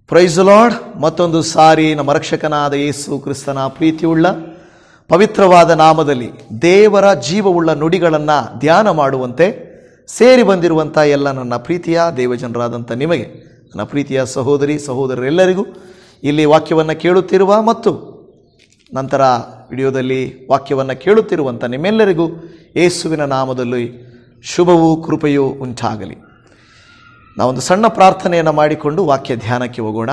Price lord. ಮತ್ತೊಂದು ಸಾರಿ ನಮ್ಮ ರಕ್ಷಕನಾದ ಯೇಸು ಕ್ರಿಸ್ತನ ಪ್ರೀತಿಯುಳ್ಳ ಪವಿತ್ರವಾದ ನಾಮದಲ್ಲಿ ದೇವರ ಜೀವವುಳ್ಳ ನುಡಿಗಳನ್ನು ಧ್ಯಾನ ಮಾಡುವಂತೆ ಸೇರಿ ಬಂದಿರುವಂಥ ಎಲ್ಲ ನನ್ನ ಪ್ರೀತಿಯ ದೇವಜನರಾದಂಥ ನಿಮಗೆ, ನನ್ನ ಪ್ರೀತಿಯ ಸಹೋದರಿ ಸಹೋದರರೆಲ್ಲರಿಗೂ, ಇಲ್ಲಿ ವಾಕ್ಯವನ್ನು ಕೇಳುತ್ತಿರುವ ಮತ್ತು ನಂತರ ವಿಡಿಯೋದಲ್ಲಿ ವಾಕ್ಯವನ್ನು ಕೇಳುತ್ತಿರುವಂಥ ನಿಮ್ಮೆಲ್ಲರಿಗೂ ಯೇಸುವಿನ ನಾಮದಲ್ಲಿ ಶುಭವೂ ಕೃಪೆಯೂ ಉಂಟಾಗಲಿ. ನಾವೊಂದು ಸಣ್ಣ ಪ್ರಾರ್ಥನೆಯನ್ನು ಮಾಡಿಕೊಂಡು ವಾಕ್ಯ ಧ್ಯಾನಕ್ಕೆ ಹೋಗೋಣ.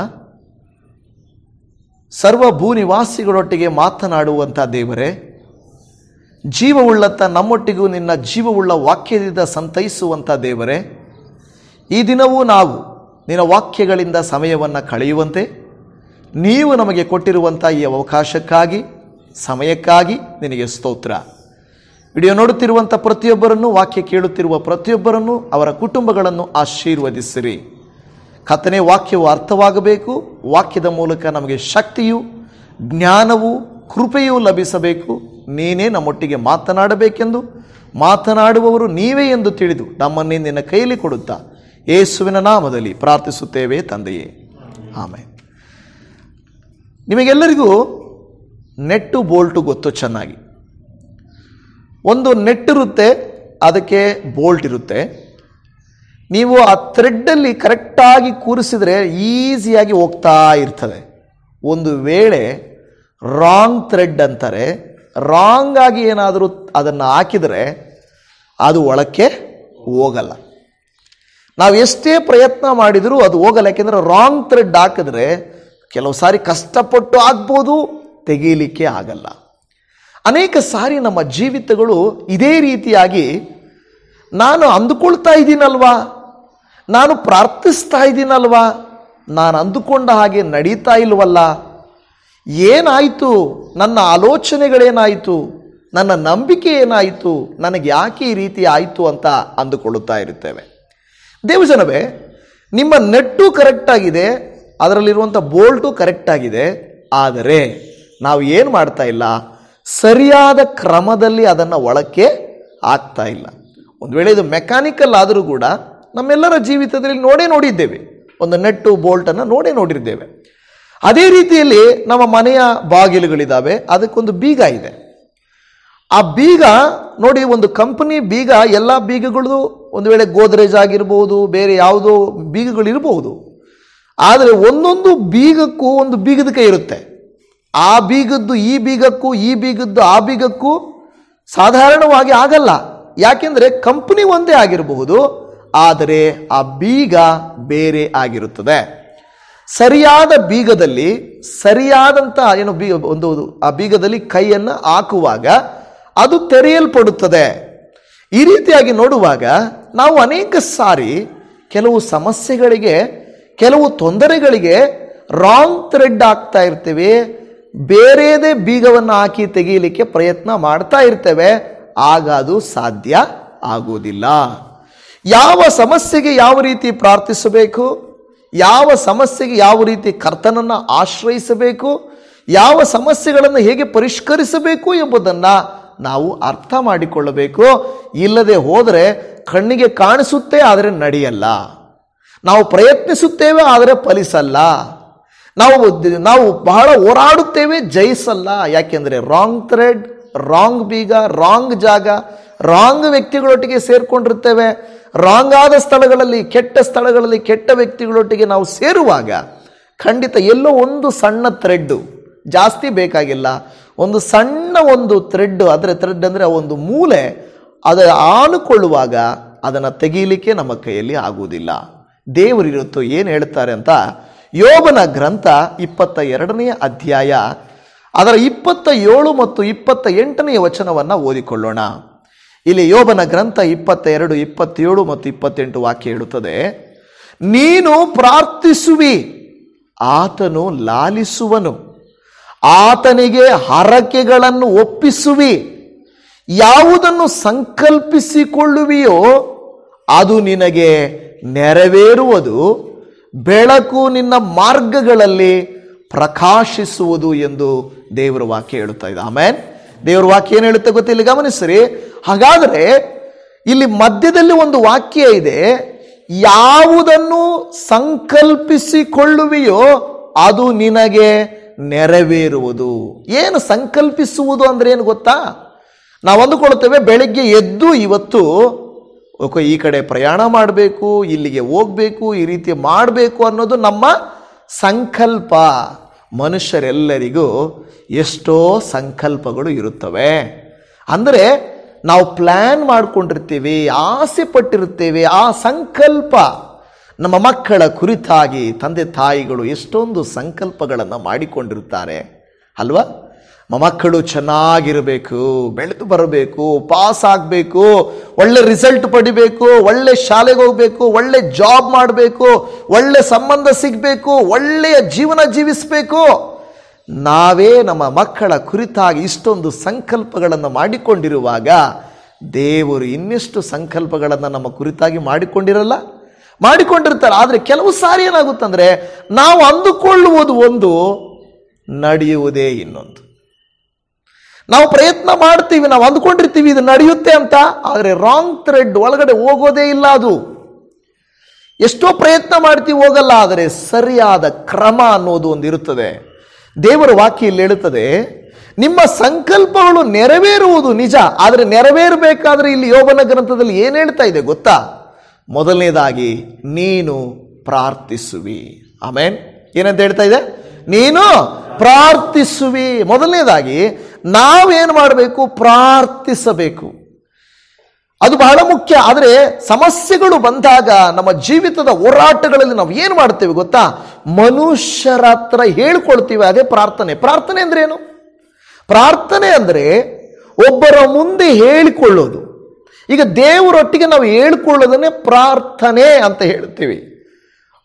ಸರ್ವ ಭೂನಿವಾಸಿಗಳೊಟ್ಟಿಗೆ ಮಾತನಾಡುವಂಥ ದೇವರೇ, ಜೀವವುಳ್ಳಂಥ ನಮ್ಮೊಟ್ಟಿಗೂ ನಿನ್ನ ಜೀವವುಳ್ಳ ವಾಕ್ಯದಿಂದ ಸಂತೈಸುವಂಥ ದೇವರೇ, ಈ ದಿನವೂ ನಾವು ನಿನ್ನ ವಾಕ್ಯಗಳಿಂದ ಸಮಯವನ್ನು ಕಳೆಯುವಂತೆ ನೀವು ನಮಗೆ ಕೊಟ್ಟಿರುವಂಥ ಈ ಅವಕಾಶಕ್ಕಾಗಿ, ಸಮಯಕ್ಕಾಗಿ ನಿನಗೆ ಸ್ತೋತ್ರ. ವಿಡಿಯೋ ನೋಡುತ್ತಿರುವಂಥ ಪ್ರತಿಯೊಬ್ಬರನ್ನು, ವಾಕ್ಯ ಕೇಳುತ್ತಿರುವ ಪ್ರತಿಯೊಬ್ಬರನ್ನು, ಅವರ ಕುಟುಂಬಗಳನ್ನು ಆಶೀರ್ವದಿಸಿರಿ. ಕರ್ತನೇ, ವಾಕ್ಯವು ಅರ್ಥವಾಗಬೇಕು. ವಾಕ್ಯದ ಮೂಲಕ ನಮಗೆ ಶಕ್ತಿಯು, ಜ್ಞಾನವು, ಕೃಪೆಯೂ ಲಭಿಸಬೇಕು. ನೀನೇ ನಮ್ಮೊಟ್ಟಿಗೆ ಮಾತನಾಡಬೇಕೆಂದು, ಮಾತನಾಡುವವರು ನೀವೇ ಎಂದು ತಿಳಿದು ನಮ್ಮನ್ನೇ ನಿನ್ನ ಕೈಯಲ್ಲಿ ಕೊಡುತ್ತಾ ಯೇಸುವಿನ ನಾಮದಲ್ಲಿ ಪ್ರಾರ್ಥಿಸುತ್ತೇವೆ ತಂದೆಯೇ, ಆಮೆನ್. ನಿಮಗೆಲ್ಲರಿಗೂ ನೆಟ್ಟು ಬೋಲ್ಟು ಗೊತ್ತು ಚೆನ್ನಾಗಿ. ಒಂದು ನೆಟ್ ಇರುತ್ತೆ, ಅದಕ್ಕೆ ಬೋಲ್ಟ್ ಇರುತ್ತೆ. ನೀವು ಆ ಥ್ರೆಡ್ಡಲ್ಲಿ ಕರೆಕ್ಟಾಗಿ ಕೂರಿಸಿದ್ರೆ ಈಸಿಯಾಗಿ ಹೋಗ್ತಾ ಇರ್ತದೆ. ಒಂದು ವೇಳೆ ರಾಂಗ್ ಥ್ರೆಡ್ ಅಂತಾರೆ, ರಾಂಗ್ ಆಗಿ ಏನಾದರೂ ಅದನ್ನು ಹಾಕಿದರೆ ಅದು ಒಳಕ್ಕೆ ಹೋಗಲ್ಲ. ನಾವು ಎಷ್ಟೇ ಪ್ರಯತ್ನ ಮಾಡಿದರೂ ಅದು ಹೋಗಲ್ಲ. ಯಾಕೆಂದರೆ ರಾಂಗ್ ಥ್ರೆಡ್ ಹಾಕಿದ್ರೆ ಕೆಲವು ಸಾರಿ ಕಷ್ಟಪಟ್ಟು ಆಗ್ಬೋದು, ತೆಗೀಲಿಕ್ಕೆ ಆಗಲ್ಲ. ಅನೇಕ ಸಾರಿ ನಮ್ಮ ಜೀವಿತಗಳು ಇದೇ ರೀತಿಯಾಗಿ, ನಾನು ಅಂದುಕೊಳ್ತಾ ಇದ್ದೀನಲ್ವಾ, ನಾನು ಪ್ರಾರ್ಥಿಸ್ತಾ ಇದ್ದೀನಲ್ವಾ, ನಾನು ಅಂದುಕೊಂಡ ಹಾಗೆ ನಡೀತಾ ಇಲ್ವಲ್ಲ, ಏನಾಯಿತು, ನನ್ನ ಆಲೋಚನೆಗಳೇನಾಯಿತು, ನನ್ನ ನಂಬಿಕೆ ಏನಾಯಿತು, ನನಗೆ ಯಾಕೆ ಈ ರೀತಿ ಆಯಿತು ಅಂತ ಅಂದುಕೊಳ್ಳುತ್ತಾ ಇರುತ್ತೇವೆ. ದೇವಜನವೇ, ನಿಮ್ಮ ನೆಟ್ಟು ಕರೆಕ್ಟಾಗಿದೆ, ಅದರಲ್ಲಿರುವಂಥ ಬೋಲ್ಟು ಕರೆಕ್ಟಾಗಿದೆ. ಆದರೆ ನಾವು ಏನು ಮಾಡ್ತಾ ಇಲ್ಲ, ಸರಿಯಾದ ಕ್ರಮದಲ್ಲಿ ಅದನ್ನು ಒಳಕ್ಕೆ ಆಗ್ತಾ ಇಲ್ಲ. ಒಂದು ವೇಳೆ ಇದು ಮೆಕ್ಯಾನಿಕಲ್ ಆದರೂ ಕೂಡ ನಮ್ಮೆಲ್ಲರ ಜೀವಿತದಲ್ಲಿ ನೋಡಿದ್ದೇವೆ, ಒಂದು ನೆಟ್ಟು ಬೋಲ್ಟನ್ನು ನೋಡಿದ್ದೇವೆ. ಅದೇ ರೀತಿಯಲ್ಲಿ ನಮ್ಮ ಮನೆಯ ಬಾಗಿಲುಗಳಿದ್ದಾವೆ, ಅದಕ್ಕೊಂದು ಬೀಗ ಇದೆ. ಆ ಬೀಗ ನೋಡಿ, ಒಂದು ಕಂಪನಿ ಬೀಗ, ಎಲ್ಲ ಬೀಗಗಳು ಒಂದು ವೇಳೆ ಗೋದ್ರೇಜ್ ಆಗಿರ್ಬೋದು, ಬೇರೆ ಯಾವುದೋ ಬೀಗಗಳಿರ್ಬೋದು. ಆದರೆ ಒಂದೊಂದು ಬೀಗಕ್ಕೂ ಒಂದು ಬೀಗದ ಕೈ ಇರುತ್ತೆ. ಆ ಬೀಗದ್ದು ಈ ಬೀಗಕ್ಕೂ, ಈ ಬೀಗದ್ದು ಆ ಬೀಗಕ್ಕೂ ಸಾಧಾರಣವಾಗಿ ಆಗಲ್ಲ. ಯಾಕೆಂದರೆ ಕಂಪನಿ ಒಂದೇ ಆಗಿರಬಹುದು, ಆದರೆ ಆ ಬೀಗ ಬೇರೆ ಆಗಿರುತ್ತದೆ. ಸರಿಯಾದ ಬೀಗದಲ್ಲಿ ಸರಿಯಾದಂಥ ಆ ಬೀಗದಲ್ಲಿ ಕೈಯನ್ನು ಹಾಕುವಾಗ ಅದು ತೆರೆಯಲ್ಪಡುತ್ತದೆ. ಈ ರೀತಿಯಾಗಿ ನೋಡುವಾಗ ನಾವು ಅನೇಕ ಸಾರಿ ಕೆಲವು ಸಮಸ್ಯೆಗಳಿಗೆ, ಕೆಲವು ತೊಂದರೆಗಳಿಗೆ ರಾಂಗ್ ಥ್ರೆಡ್ ಆಗ್ತಾ ಇರ್ತೇವೆ, ಬೇರೆದೇ ಬೀಗವನ್ನು ಹಾಕಿ ತೆಗೀಲಿಕ್ಕೆ ಪ್ರಯತ್ನ ಮಾಡ್ತಾ ಇರ್ತೇವೆ. ಆಗ ಅದು ಸಾಧ್ಯ ಆಗುವುದಿಲ್ಲ. ಯಾವ ಸಮಸ್ಯೆಗೆ ಯಾವ ರೀತಿ ಪ್ರಾರ್ಥಿಸಬೇಕು, ಯಾವ ಸಮಸ್ಯೆಗೆ ಯಾವ ರೀತಿ ಕರ್ತನನ್ನು ಆಶ್ರಯಿಸಬೇಕು, ಯಾವ ಸಮಸ್ಯೆಗಳನ್ನು ಹೇಗೆ ಪರಿಷ್ಕರಿಸಬೇಕು ಎಂಬುದನ್ನು ನಾವು ಅರ್ಥ ಮಾಡಿಕೊಳ್ಳಬೇಕು. ಇಲ್ಲದೆ ಹೋದರೆ ಕಣ್ಣಿಗೆ ಕಾಣಿಸುತ್ತೆ, ಆದರೆ ನಡೆಯಲ್ಲ. ನಾವು ಪ್ರಯತ್ನಿಸುತ್ತೇವೆ, ಆದರೆ ಫಲಿಸಲ್ಲ. ನಾವು ಬಹಳ ಹೋರಾಡುತ್ತೇವೆ, ಜಯಿಸಲ್ಲ. ಯಾಕೆಂದರೆ ರಾಂಗ್ ಥ್ರೆಡ್, ರಾಂಗ್ ಬೀಗ, ರಾಂಗ್ ಜಾಗ, ರಾಂಗ್ ವ್ಯಕ್ತಿಗಳೊಟ್ಟಿಗೆ ಸೇರ್ಕೊಂಡಿರ್ತೇವೆ. ರಾಂಗ್ ಆದ ಸ್ಥಳಗಳಲ್ಲಿ, ಕೆಟ್ಟ ಸ್ಥಳಗಳಲ್ಲಿ, ಕೆಟ್ಟ ವ್ಯಕ್ತಿಗಳೊಟ್ಟಿಗೆ ನಾವು ಸೇರುವಾಗ ಖಂಡಿತ ಎಲ್ಲೋ ಒಂದು ಸಣ್ಣ ಥ್ರೆಡ್ಡು, ಜಾಸ್ತಿ ಬೇಕಾಗಿಲ್ಲ, ಒಂದು ಸಣ್ಣ ಒಂದು ಥ್ರೆಡ್, ಅದರ ಥ್ರೆಡ್ ಅಂದರೆ ಒಂದು ಮೂಲೆ, ಅದರ ಆನುಕೊಳ್ಳುವಾಗ ಅದನ್ನು ತೆಗೀಲಿಕ್ಕೆ ನಮ್ಮ ಕೈಯಲ್ಲಿ ಆಗುವುದಿಲ್ಲ. ದೇವರಿರುತ್ತೋ ಏನು ಹೇಳ್ತಾರೆ ಅಂತ ಯೋಬನ ಗ್ರಂಥ 22ನೇ ಅಧ್ಯಾಯ ಅದರ 27 ಮತ್ತು 28ನೇ ವಚನವನ್ನು ಓದಿಕೊಳ್ಳೋಣ. ಇಲ್ಲಿ ಯೋಬನ ಗ್ರಂಥ 22, 27 ಮತ್ತು 28 ವಾಕ್ಯ ಹೇಳುತ್ತದೆ, ನೀನು ಪ್ರಾರ್ಥಿಸುವಿ, ಆತನು ಲಾಲಿಸುವನು, ಆತನಿಗೆ ಹರಕೆಗಳನ್ನು ಒಪ್ಪಿಸುವಿ, ಯಾವುದನ್ನು ಸಂಕಲ್ಪಿಸಿಕೊಳ್ಳುವಿಯೋ ಅದು ನಿನಗೆ ನೆರವೇರುವುದು, ಬೆಳಕು ನಿನ್ನ ಮಾರ್ಗಗಳಲ್ಲಿ ಪ್ರಕಾಶಿಸುವುದು ಎಂದು ದೇವರ ವಾಕ್ಯ ಹೇಳುತ್ತಾ ಇದೆ. ಆಮೇನ್. ದೇವರ ವಾಕ್ಯ ಏನು ಹೇಳುತ್ತೆ ಗೊತ್ತಿಲ್ಲ, ಗಮನಿಸ್ರಿ. ಹಾಗಾದರೆ ಇಲ್ಲಿ ಮಧ್ಯದಲ್ಲಿ ಒಂದು ವಾಕ್ಯ ಇದೆ, ಯಾವುದನ್ನು ಸಂಕಲ್ಪಿಸಿಕೊಳ್ಳುವೆಯೋ ಅದು ನಿನಗೆ ನೆರವೇರುವುದು. ಏನು ಸಂಕಲ್ಪಿಸುವುದು ಅಂದ್ರೆ ಏನು ಗೊತ್ತಾ? ನಾವು ಅಂದುಕೊಳ್ತೇವೆ ಬೆಳಿಗ್ಗೆ ಎದ್ದು ಇವತ್ತು ಈ ಕಡೆ ಪ್ರಯಾಣ ಮಾಡಬೇಕು, ಇಲ್ಲಿಗೆ ಹೋಗ್ಬೇಕು, ಈ ರೀತಿ ಮಾಡಬೇಕು ಅನ್ನೋದು ನಮ್ಮ ಸಂಕಲ್ಪ. ಮನುಷ್ಯರೆಲ್ಲರಿಗೂ ಎಷ್ಟೋ ಸಂಕಲ್ಪಗಳು ಇರುತ್ತವೆ. ಅಂದರೆ ನಾವು ಪ್ಲ್ಯಾನ್ ಮಾಡಿಕೊಂಡಿರ್ತೀವಿ, ಆಸೆ ಪಟ್ಟಿರುತ್ತೇವೆ. ಆ ಸಂಕಲ್ಪ ನಮ್ಮ ಮಕ್ಕಳ ಕುರಿತಾಗಿ ತಂದೆ ತಾಯಿಗಳು ಎಷ್ಟೊಂದು ಸಂಕಲ್ಪಗಳನ್ನು ಮಾಡಿಕೊಂಡಿರ್ತಾರೆ ಅಲ್ವಾ? ಮಕ್ಕಳು ಚೆನ್ನಾಗಿರಬೇಕು, ಬೆಳೆದು ಬರಬೇಕು, ಪಾಸ್ ಆಗಬೇಕು, ಒಳ್ಳೆ ರಿಸಲ್ಟ್ ಪಡಿಬೇಕು, ಒಳ್ಳೆ ಶಾಲೆಗೆ ಹೋಗಬೇಕು, ಒಳ್ಳೆ ಜಾಬ್ ಮಾಡಬೇಕು, ಒಳ್ಳೆ ಸಂಬಂಧ ಸಿಗಬೇಕು, ಒಳ್ಳೆಯ ಜೀವನ ಜೀವಿಸಬೇಕು. ನಾವೇ ನಮ್ಮ ಮಕ್ಕಳ ಕುರಿತಾಗಿ ಇಷ್ಟೊಂದು ಸಂಕಲ್ಪಗಳನ್ನು ಮಾಡಿಕೊಂಡಿರುವಾಗ ದೇವರು ಇನ್ನೆಷ್ಟು ಸಂಕಲ್ಪಗಳನ್ನು ನಮ್ಮ ಕುರಿತಾಗಿ ಮಾಡಿಕೊಂಡಿರ್ತಾರೆ. ಆದರೆ ಕೆಲವು ಸಾರಿ ಏನಾಗುತ್ತಂದ್ರೆ ನಾವು ಅಂದುಕೊಳ್ಳುವುದು ಒಂದು, ನಡೆಯುವುದೇ ಇನ್ನೊಂದು. ನಾವು ಪ್ರಯತ್ನ ಮಾಡ್ತೀವಿ, ನಾವು ಅಂದುಕೊಂಡಿರ್ತೀವಿ ಇದು ನಡೆಯುತ್ತೆ ಅಂತ, ಆದರೆ ರಾಂಗ್ ಥ್ರೆಡ್ ಒಳಗಡೆ ಹೋಗೋದೇ ಇಲ್ಲ. ಅದು ಎಷ್ಟೋ ಪ್ರಯತ್ನ ಮಾಡ್ತೀವಿ, ಹೋಗಲ್ಲ. ಆದರೆ ಸರಿಯಾದ ಕ್ರಮ ಅನ್ನೋದು ಒಂದು ಇರುತ್ತದೆ. ದೇವರ ವಾಕ್ಯ ಇಲ್ಲಿ ಹೇಳುತ್ತದೆ, ನಿಮ್ಮ ಸಂಕಲ್ಪಗಳು ನೆರವೇರುವುದು ನಿಜ, ಆದರೆ ನೆರವೇರಬೇಕಾದ್ರೆ ಇಲ್ಲಿ ಯೋಬನ ಗ್ರಂಥದಲ್ಲಿ ಏನು ಹೇಳ್ತಾ ಇದೆ ಗೊತ್ತಾ? ಮೊದಲನೇದಾಗಿ ನೀನು ಪ್ರಾರ್ಥಿಸುವಿ. ಆಮೇನ್. ಏನಂತ ಹೇಳ್ತಾ ಇದೆ? ನೀನು ಪ್ರಾರ್ಥಿಸುವಿ. ಮೊದಲನೇದಾಗಿ ನಾವೇನು ಮಾಡಬೇಕು? ಪ್ರಾರ್ಥಿಸಬೇಕು. ಅದು ಬಹಳ ಮುಖ್ಯ. ಆದರೆ ಸಮಸ್ಯೆಗಳು ಬಂದಾಗ ನಮ್ಮ ಜೀವಿತದ ಹೋರಾಟಗಳಲ್ಲಿ ನಾವು ಏನು ಮಾಡ್ತೇವೆ ಗೊತ್ತಾ? ಮನುಷ್ಯರ ಹತ್ರ ಹೇಳ್ಕೊಳ್ತೀವಿ, ಅದೇ ಪ್ರಾರ್ಥನೆ. ಪ್ರಾರ್ಥನೆ ಅಂದ್ರೆ ಏನು? ಪ್ರಾರ್ಥನೆ ಅಂದರೆ ಒಬ್ಬರ ಮುಂದೆ ಹೇಳಿಕೊಳ್ಳೋದು. ಈಗ ದೇವರೊಟ್ಟಿಗೆ ನಾವು ಹೇಳ್ಕೊಳ್ಳೋದನ್ನೇ ಪ್ರಾರ್ಥನೆ ಅಂತ ಹೇಳ್ತೀವಿ.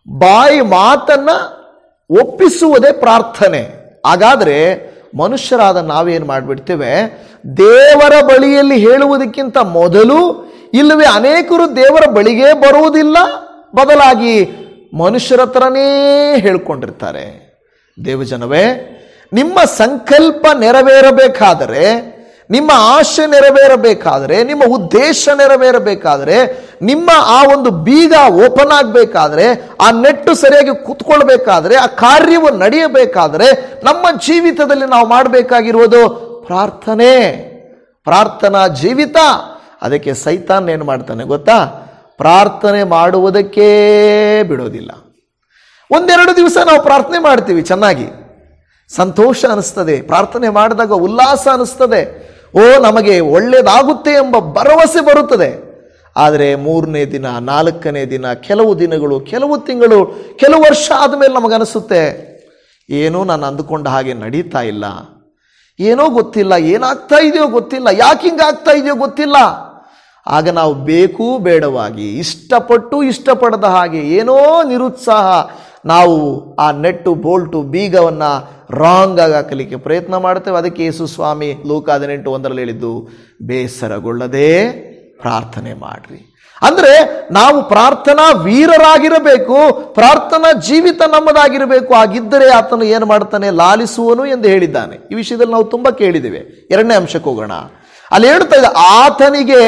ಬಾಯಿ ಮಾತನ್ನ ಒಪ್ಪಿಸುವುದೇ ಪ್ರಾರ್ಥನೆ. ಹಾಗಾದ್ರೆ ಮನುಷ್ಯರಾದ ನಾವೇನು ಮಾಡಿಬಿಡ್ತೇವೆ? ದೇವರ ಬಳಿಯಲ್ಲಿ ಹೇಳುವುದಕ್ಕಿಂತ ಮೊದಲು, ಇಲ್ಲವೇ ಅನೇಕರು ದೇವರ ಬಳಿಗೆ ಬರುವುದಿಲ್ಲ, ಬದಲಾಗಿ ಮನುಷ್ಯರ ಹತ್ರನೇ ಹೇಳ್ಕೊಂಡಿರ್ತಾರೆ. ದೇವಜನವೇ, ನಿಮ್ಮ ಸಂಕಲ್ಪ ನೆರವೇರಬೇಕಾದರೆ, ನಿಮ್ಮ ಆಶೆ ನೆರವೇರಬೇಕಾದರೆ, ನಿಮ್ಮ ಉದ್ದೇಶ ನೆರವೇರಬೇಕಾದರೆ, ನಿಮ್ಮ ಆ ಒಂದು ಬೀಗ ಓಪನ್ ಆಗಬೇಕಾದ್ರೆ, ಆ ನೆಟ್ಟು ಸರಿಯಾಗಿ ಕೂತ್ಕೊಳ್ಬೇಕಾದ್ರೆ, ಆ ಕಾರ್ಯವು ನಡೆಯಬೇಕಾದರೆ ನಮ್ಮ ಜೀವಿತದಲ್ಲಿ ನಾವು ಮಾಡಬೇಕಾಗಿರುವುದು ಪ್ರಾರ್ಥನೆ, ಪ್ರಾರ್ಥನಾ ಜೀವಿತ. ಅದಕ್ಕೆ ಸೈತಾನ್ ಏನು ಮಾಡ್ತಾನೆ ಗೊತ್ತಾ? ಪ್ರಾರ್ಥನೆ ಮಾಡುವುದಕ್ಕೇ ಬಿಡೋದಿಲ್ಲ. ಒಂದೆರಡು ದಿವಸ ನಾವು ಪ್ರಾರ್ಥನೆ ಮಾಡ್ತೀವಿ, ಚೆನ್ನಾಗಿ ಸಂತೋಷ ಅನಿಸ್ತದೆ, ಪ್ರಾರ್ಥನೆ ಮಾಡಿದಾಗ ಉಲ್ಲಾಸ ಅನಿಸ್ತದೆ, ನಮಗೆ ಒಳ್ಳೆಯದಾಗುತ್ತೆ ಎಂಬ ಭರವಸೆ ಬರುತ್ತದೆ. ಆದರೆ 3ನೇ ದಿನ, 4ನೇ ದಿನ, ಕೆಲವು ದಿನಗಳು, ಕೆಲವು ತಿಂಗಳು, ಕೆಲವು ವರ್ಷ ಆದಮೇಲೆ ನಮಗನಿಸುತ್ತೆ, ಏನೋ ನಾನು ಅಂದುಕೊಂಡ ಹಾಗೆ ನಡೀತಾ ಇಲ್ಲ, ಏನೋ ಗೊತ್ತಿಲ್ಲ, ಏನಾಗ್ತಾ ಇದೆಯೋ ಗೊತ್ತಿಲ್ಲ, ಯಾಕೆ ಹಿಂಗಾಗ್ತಾ ಇದೆಯೋ ಗೊತ್ತಿಲ್ಲ. ಆಗ ನಾವು ಬೇಕು ಬೇಡವಾಗಿ, ಇಷ್ಟಪಡದ ಹಾಗೆ ಏನೋ ನಿರುತ್ಸಾಹ, ನಾವು ಆ ನೆಟ್ಟು ಬೋಲ್ಟು ಬೀಗವನ್ನು ರಾಂಗ್ ಆಗಿ ಹಾಕಲಿಕ್ಕೆ ಪ್ರಯತ್ನ ಮಾಡ್ತೇವೆ. ಅದಕ್ಕೆ ಯೇಸು ಸ್ವಾಮಿ ಲೂಕ 18:1 ಹೇಳಿದ್ದು, ಬೇಸರಗೊಳ್ಳದೆ ಪ್ರಾರ್ಥನೆ ಮಾಡ್ರಿ. ಅಂದ್ರೆ ನಾವು ಪ್ರಾರ್ಥನಾ ವೀರರಾಗಿರಬೇಕು, ಪ್ರಾರ್ಥನಾ ಜೀವಿತ ನಮ್ಮದಾಗಿರಬೇಕು. ಆಗಿದ್ದರೆ ಆತನು ಏನು ಮಾಡ್ತಾನೆ? ಲಾಲಿಸುವನು ಎಂದು ಹೇಳಿದ್ದಾನೆ. ಈ ವಿಷಯದಲ್ಲಿ ನಾವು ತುಂಬಾ ಕೇಳಿದ್ದೇವೆ. 2ನೇ ಅಂಶಕ್ಕೆ ಹೋಗೋಣ. ಅಲ್ಲಿ ಹೇಳ್ತಾ ಇದೆ, ಆತನಿಗೆ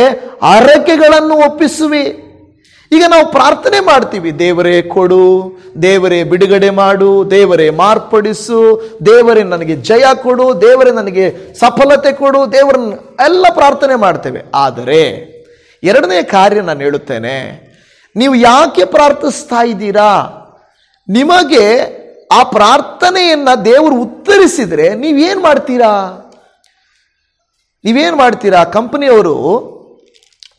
ಹರಕೆಗಳನ್ನು ಒಪ್ಪಿಸುವಿ. ಈಗ ನಾವು ಪ್ರಾರ್ಥನೆ ಮಾಡ್ತೀವಿ, ದೇವರೇ ಕೊಡು, ದೇವರೇ ಬಿಡುಗಡೆ ಮಾಡು, ದೇವರೇ ಮಾರ್ಪಡಿಸು, ದೇವರೇ ನನಗೆ ಜಯ ಕೊಡು, ದೇವರೇ ನನಗೆ ಸಫಲತೆ ಕೊಡು, ದೇವರನ್ನ ಎಲ್ಲ ಪ್ರಾರ್ಥನೆ ಮಾಡ್ತೇವೆ. ಆದರೆ 2ನೇ ಕಾರ್ಯ ನಾನು ಹೇಳುತ್ತೇನೆ, ನೀವು ಯಾಕೆ ಪ್ರಾರ್ಥಿಸ್ತಾ ಇದ್ದೀರಾ? ನಿಮಗೆ ಆ ಪ್ರಾರ್ಥನೆಯನ್ನ ದೇವರು ಉತ್ತರಿಸಿದ್ರೆ ನೀವೇನು ಮಾಡ್ತೀರಾ? ಕಂಪನಿಯವರು,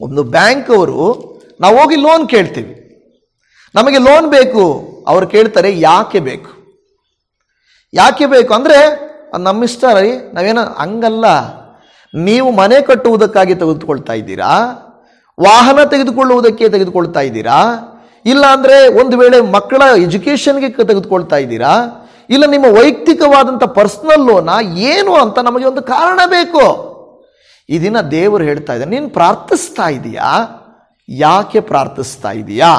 ಒಂದು ಬ್ಯಾಂಕ್ ಅವರು, ನಾವು ಹೋಗಿ ಲೋನ್ ಕೇಳ್ತೀವಿ, ನಮಗೆ ಲೋನ್ ಬೇಕು. ಅವ್ರು ಕೇಳ್ತಾರೆ, ಯಾಕೆ ಬೇಕು ಅಂದರೆ ನಮ್ಮಿಷ್ಟ ರೀ, ನಾವೇನೋ ಹಂಗಲ್ಲ. ನೀವು ಮನೆ ಕಟ್ಟುವುದಕ್ಕಾಗಿ ತೆಗೆದುಕೊಳ್ತಾ ಇದ್ದೀರಾ, ವಾಹನ ತೆಗೆದುಕೊಳ್ತಾ ಇದ್ದೀರಾ, ಇಲ್ಲ ಅಂದರೆ ಒಂದು ವೇಳೆ ಮಕ್ಕಳ ಎಜುಕೇಷನ್ಗೆ ತೆಗೆದುಕೊಳ್ತಾ ಇದ್ದೀರಾ, ಇಲ್ಲ ನಿಮ್ಮ ವೈಯಕ್ತಿಕವಾದಂಥ ಪರ್ಸನಲ್ ಲೋನ ಏನು ಅಂತ ನಮಗೆ ಒಂದು ಕಾರಣ ಬೇಕು. ಈ ದಿನ ದೇವರು ಹೇಳ್ತಾ ಇದ್ದಾರೆ, ನೀನು ಪ್ರಾರ್ಥಿಸ್ತಾ ಇದೀಯಾ? ಯಾಕೆ ಪ್ರಾರ್ಥಿಸ್ತಾ ಇದೀಯಾ?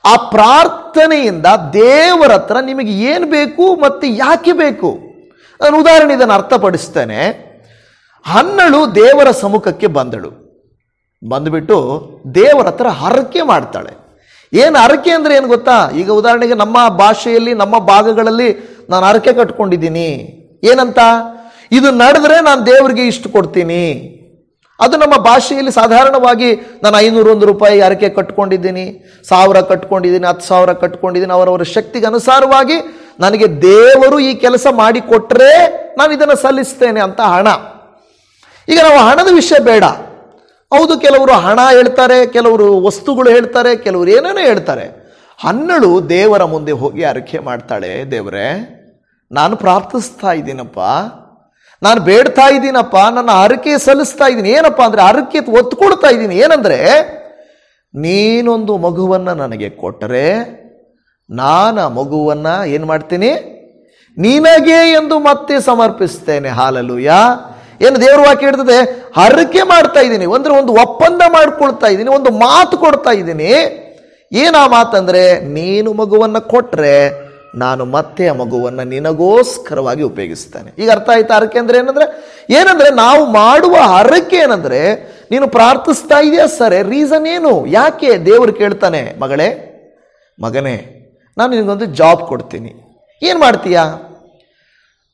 ಆ ಪ್ರಾರ್ಥನೆಯಿಂದ ದೇವರ ಹತ್ರ ನಿಮಗೆ ಏನು ಬೇಕು ಮತ್ತೆ ಯಾಕೆ ಬೇಕು? ನಾನು ಉದಾಹರಣೆ ಇದನ್ನು ಅರ್ಥಪಡಿಸ್ತೇನೆ. ಹನ್ನಳು ದೇವರ ಸಮ್ಮುಖಕ್ಕೆ ಬಂದಳು, ಬಂದುಬಿಟ್ಟು ದೇವರ ಹತ್ರ ಹರಕೆ ಮಾಡ್ತಾಳೆ. ಏನು ಹರಕೆ ಅಂದರೆ ಏನು ಗೊತ್ತಾ? ಈಗ ಉದಾಹರಣೆಗೆ ನಮ್ಮ ಭಾಷೆಯಲ್ಲಿ, ನಮ್ಮ ಭಾಗಗಳಲ್ಲಿ ನಾನು ಹರಕೆ ಕಟ್ಕೊಂಡಿದ್ದೀನಿ. ಏನಂತ? ಇದು ನಡೆದ್ರೆ ನಾನು ದೇವರಿಗೆ ಇಷ್ಟು ಕೊಡ್ತೀನಿ. ಅದು ನಮ್ಮ ಭಾಷೆಯಲ್ಲಿ ಸಾಧಾರಣವಾಗಿ ನಾನು 501 ರೂಪಾಯಿ ಹರಕೆ ಕಟ್ಕೊಂಡಿದ್ದೀನಿ, 1000 ಕಟ್ಕೊಂಡಿದ್ದೀನಿ, 10,000 ಕಟ್ಕೊಂಡಿದ್ದೀನಿ. ಅವರವರ ಶಕ್ತಿಗೆ ಅನುಸಾರವಾಗಿ ನನಗೆ ದೇವರು ಈ ಕೆಲಸ ಮಾಡಿಕೊಟ್ರೆ ನಾನು ಇದನ್ನು ಸಲ್ಲಿಸ್ತೇನೆ ಅಂತ ಹಣ. ಈಗ ನಾವು ಹಣದ ವಿಷಯ ಬೇಡ. ಹೌದು, ಕೆಲವರು ಹಣ ಹೇಳ್ತಾರೆ, ಕೆಲವರು ವಸ್ತುಗಳು ಹೇಳ್ತಾರೆ, ಕೆಲವರು ಏನೇನೋ ಹೇಳ್ತಾರೆ. ಹನ್ನಳು ದೇವರ ಮುಂದೆ ಹೋಗಿ ಹರಕೆ ಮಾಡ್ತಾಳೆ. ದೇವರೇ, ನಾನು ಪ್ರಾರ್ಥಿಸ್ತಾ ಇದ್ದೀನಪ್ಪ, ನಾನು ಬೇಡ್ತಾ ಇದ್ದೀನಪ್ಪ, ನನ್ನ ಹರಕೆ ಸಲ್ಲಿಸ್ತಾ ಇದ್ದೀನಿ. ಏನಪ್ಪ ಅಂದರೆ ಹರಕೆ ಒತ್ತು ಕೊಡ್ತಾ ಇದ್ದೀನಿ. ಏನಂದರೆ, ನೀನೊಂದು ಮಗುವನ್ನು ನನಗೆ ಕೊಟ್ಟರೆ ನಾನು ಆ ಮಗುವನ್ನು ಏನು ಮಾಡ್ತೀನಿ? ನಿನಗೆ ಎಂದು ಮತ್ತೆ ಸಮರ್ಪಿಸ್ತೇನೆ. ಹಾಲೆಲೂಯ. ಏನು ದೇವ್ರ ವಾಕ್ಯ ಹೇಳ್ತದೆ? ಹರಕೆ ಮಾಡ್ತಾ ಇದ್ದೀನಿ ಅಂದರೆ ಒಂದು ಒಪ್ಪಂದ ಮಾಡ್ಕೊಳ್ತಾ ಇದ್ದೀನಿ, ಒಂದು ಮಾತು ಕೊಡ್ತಾ ಇದ್ದೀನಿ. ಏನಾ ಮಾತಂದರೆ, ನೀನು ಮಗುವನ್ನು ಕೊಟ್ಟರೆ ನಾನು ಮತ್ತೆ ಆ ಮಗುವನ್ನು ನಿನಗೋಸ್ಕರವಾಗಿ ಉಪಯೋಗಿಸ್ತೇನೆ. ಈಗ ಅರ್ಥ ಆಯ್ತಾ? ಹರಕೆ ಅಂದರೆ ಏನಂದ್ರೆ ನಾವು ಮಾಡುವ ಹರಕೆ ಏನಂದ್ರೆ, ನೀನು ಪ್ರಾರ್ಥಿಸ್ತಾ ಇದೆಯಾ ಸರಿ, ರೀಸನ್ ಏನು? ಯಾಕೆ? ದೇವರು ಕೇಳ್ತಾನೆ, ಮಗಳೇ, ಮಗನೇ, ನಾನು ನಿನಗೊಂದು ಜಾಬ್ ಕೊಡ್ತೀನಿ, ಏನು ಮಾಡ್ತೀಯಾ?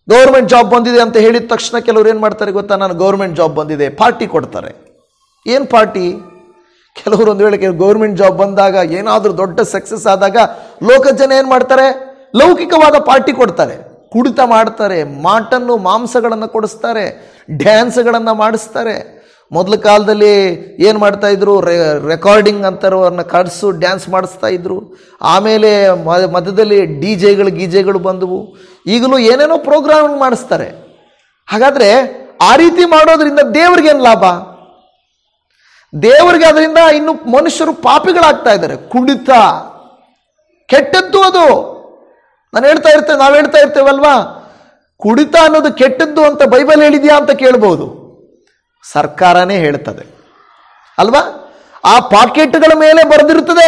ಗೌರ್ಮೆಂಟ್ ಜಾಬ್ ಬಂದಿದೆ ಅಂತ ಹೇಳಿದ ತಕ್ಷಣ ಕೆಲವರು ಏನು ಮಾಡ್ತಾರೆ ಗೊತ್ತಾ? ನಾನು ಗೌರ್ಮೆಂಟ್ ಜಾಬ್ ಬಂದಿದೆ, ಪಾರ್ಟಿ ಕೊಡ್ತಾರೆ. ಏನು ಪಾರ್ಟಿ? ಕೆಲವರು ಒಂದು ವೇಳೆ ಗೌರ್ಮೆಂಟ್ ಜಾಬ್ ಬಂದಾಗ, ಏನಾದರೂ ದೊಡ್ಡ ಸಕ್ಸಸ್ ಆದಾಗ ಲೋಕದ ಜನ ಏನು ಮಾಡ್ತಾರೆ? ಲೌಕಿಕವಾದ ಪಾರ್ಟಿ ಕೊಡ್ತಾರೆ, ಕುಡಿತ ಮಾಡ್ತಾರೆ, ಮಾಟನ್ನು ಮಾಂಸಗಳನ್ನು ಕೊಡಿಸ್ತಾರೆ, ಡ್ಯಾನ್ಸ್ಗಳನ್ನು ಮಾಡಿಸ್ತಾರೆ. ಮೊದಲ ಕಾಲದಲ್ಲಿ ಏನು ಮಾಡ್ತಾ ಇದ್ರು? ರೆಕಾರ್ಡಿಂಗ್ ಅಂತಾರವ್ರನ್ನ ಕರೆಸು ಡ್ಯಾನ್ಸ್ ಮಾಡಿಸ್ತಾ ಇದ್ರು. ಆಮೇಲೆ ಮಧ್ಯದಲ್ಲಿ ಗೀಜೆಗಳು ಬಂದವು. ಈಗಲೂ ಏನೇನೋ ಪ್ರೋಗ್ರಾಮ್ ಮಾಡಿಸ್ತಾರೆ. ಹಾಗಾದ್ರೆ ಆ ರೀತಿ ಮಾಡೋದ್ರಿಂದ ದೇವ್ರಿಗೇನು ಲಾಭ? ದೇವರಿಗೆ ಅದರಿಂದ ಇನ್ನು ಮನುಷ್ಯರು ಪಾಪಿಗಳಾಗ್ತಾ ಇದ್ದಾರೆ. ಕುಡಿತ ಕೆಟ್ಟದ್ದು, ಅದು ನಾವು ಹೇಳ್ತಾ ಇರ್ತೇವಲ್ವಾ, ಕುಡಿತ ಅನ್ನೋದು ಕೆಟ್ಟದ್ದು ಅಂತ ಬೈಬಲ್ ಹೇಳಿದ್ಯಾ ಅಂತ ಕೇಳ್ಬೋದು. ಸರ್ಕಾರನೇ ಹೇಳ್ತದೆ ಅಲ್ವಾ? ಆ ಪಾಕೆಟ್ಗಳ ಮೇಲೆ ಬರೆದಿರುತ್ತದೆ,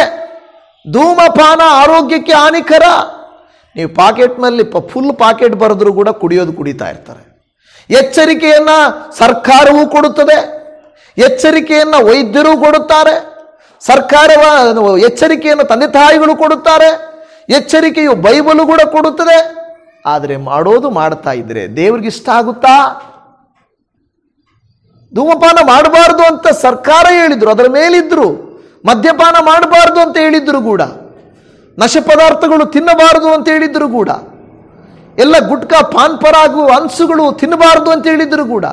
ಧೂಮಪಾನ ಆರೋಗ್ಯಕ್ಕೆ ಹಾನಿಕರ. ನೀವು ಪಾಕೆಟ್ನಲ್ಲಿ ಫುಲ್ ಪಾಕೆಟ್ ಬರೆದ್ರು ಕೂಡ ಕುಡಿತಾ ಇರ್ತಾರೆ. ಎಚ್ಚರಿಕೆಯನ್ನ ಸರ್ಕಾರವೂ ಕೊಡುತ್ತದೆ, ಎಚ್ಚರಿಕೆಯನ್ನ ವೈದ್ಯರು ಕೊಡುತ್ತಾರೆ, ಎಚ್ಚರಿಕೆಯನ್ನು ತಂದೆ ತಾಯಿಗಳು ಕೊಡುತ್ತಾರೆ, ಎಚ್ಚರಿಕೆಯು ಬೈಬಲು ಕೂಡ ಕೊಡುತ್ತದೆ. ಆದರೆ ಮಾಡೋದು ಮಾಡ್ತಾ ಇದ್ರೆ ದೇವ್ರಿಗೆ ಇಷ್ಟ ಆಗುತ್ತಾ? ಧೂಮಪಾನ ಮಾಡಬಾರ್ದು ಅಂತ ಸರ್ಕಾರ ಹೇಳಿದ್ರು, ಅದರ ಮೇಲಿದ್ರು. ಮದ್ಯಪಾನ ಮಾಡಬಾರ್ದು ಅಂತ ಹೇಳಿದ್ರು ಕೂಡ, ನಶೆ ಪದಾರ್ಥಗಳು ತಿನ್ನಬಾರದು ಅಂತ ಹೇಳಿದ್ರು ಕೂಡ, ಎಲ್ಲ ಗುಟ್ಕಾ ಪಾನ್ ಪರಾಗು ಹನ್ಸುಗಳು ತಿನ್ನಬಾರದು ಅಂತ ಹೇಳಿದ್ರು ಕೂಡ,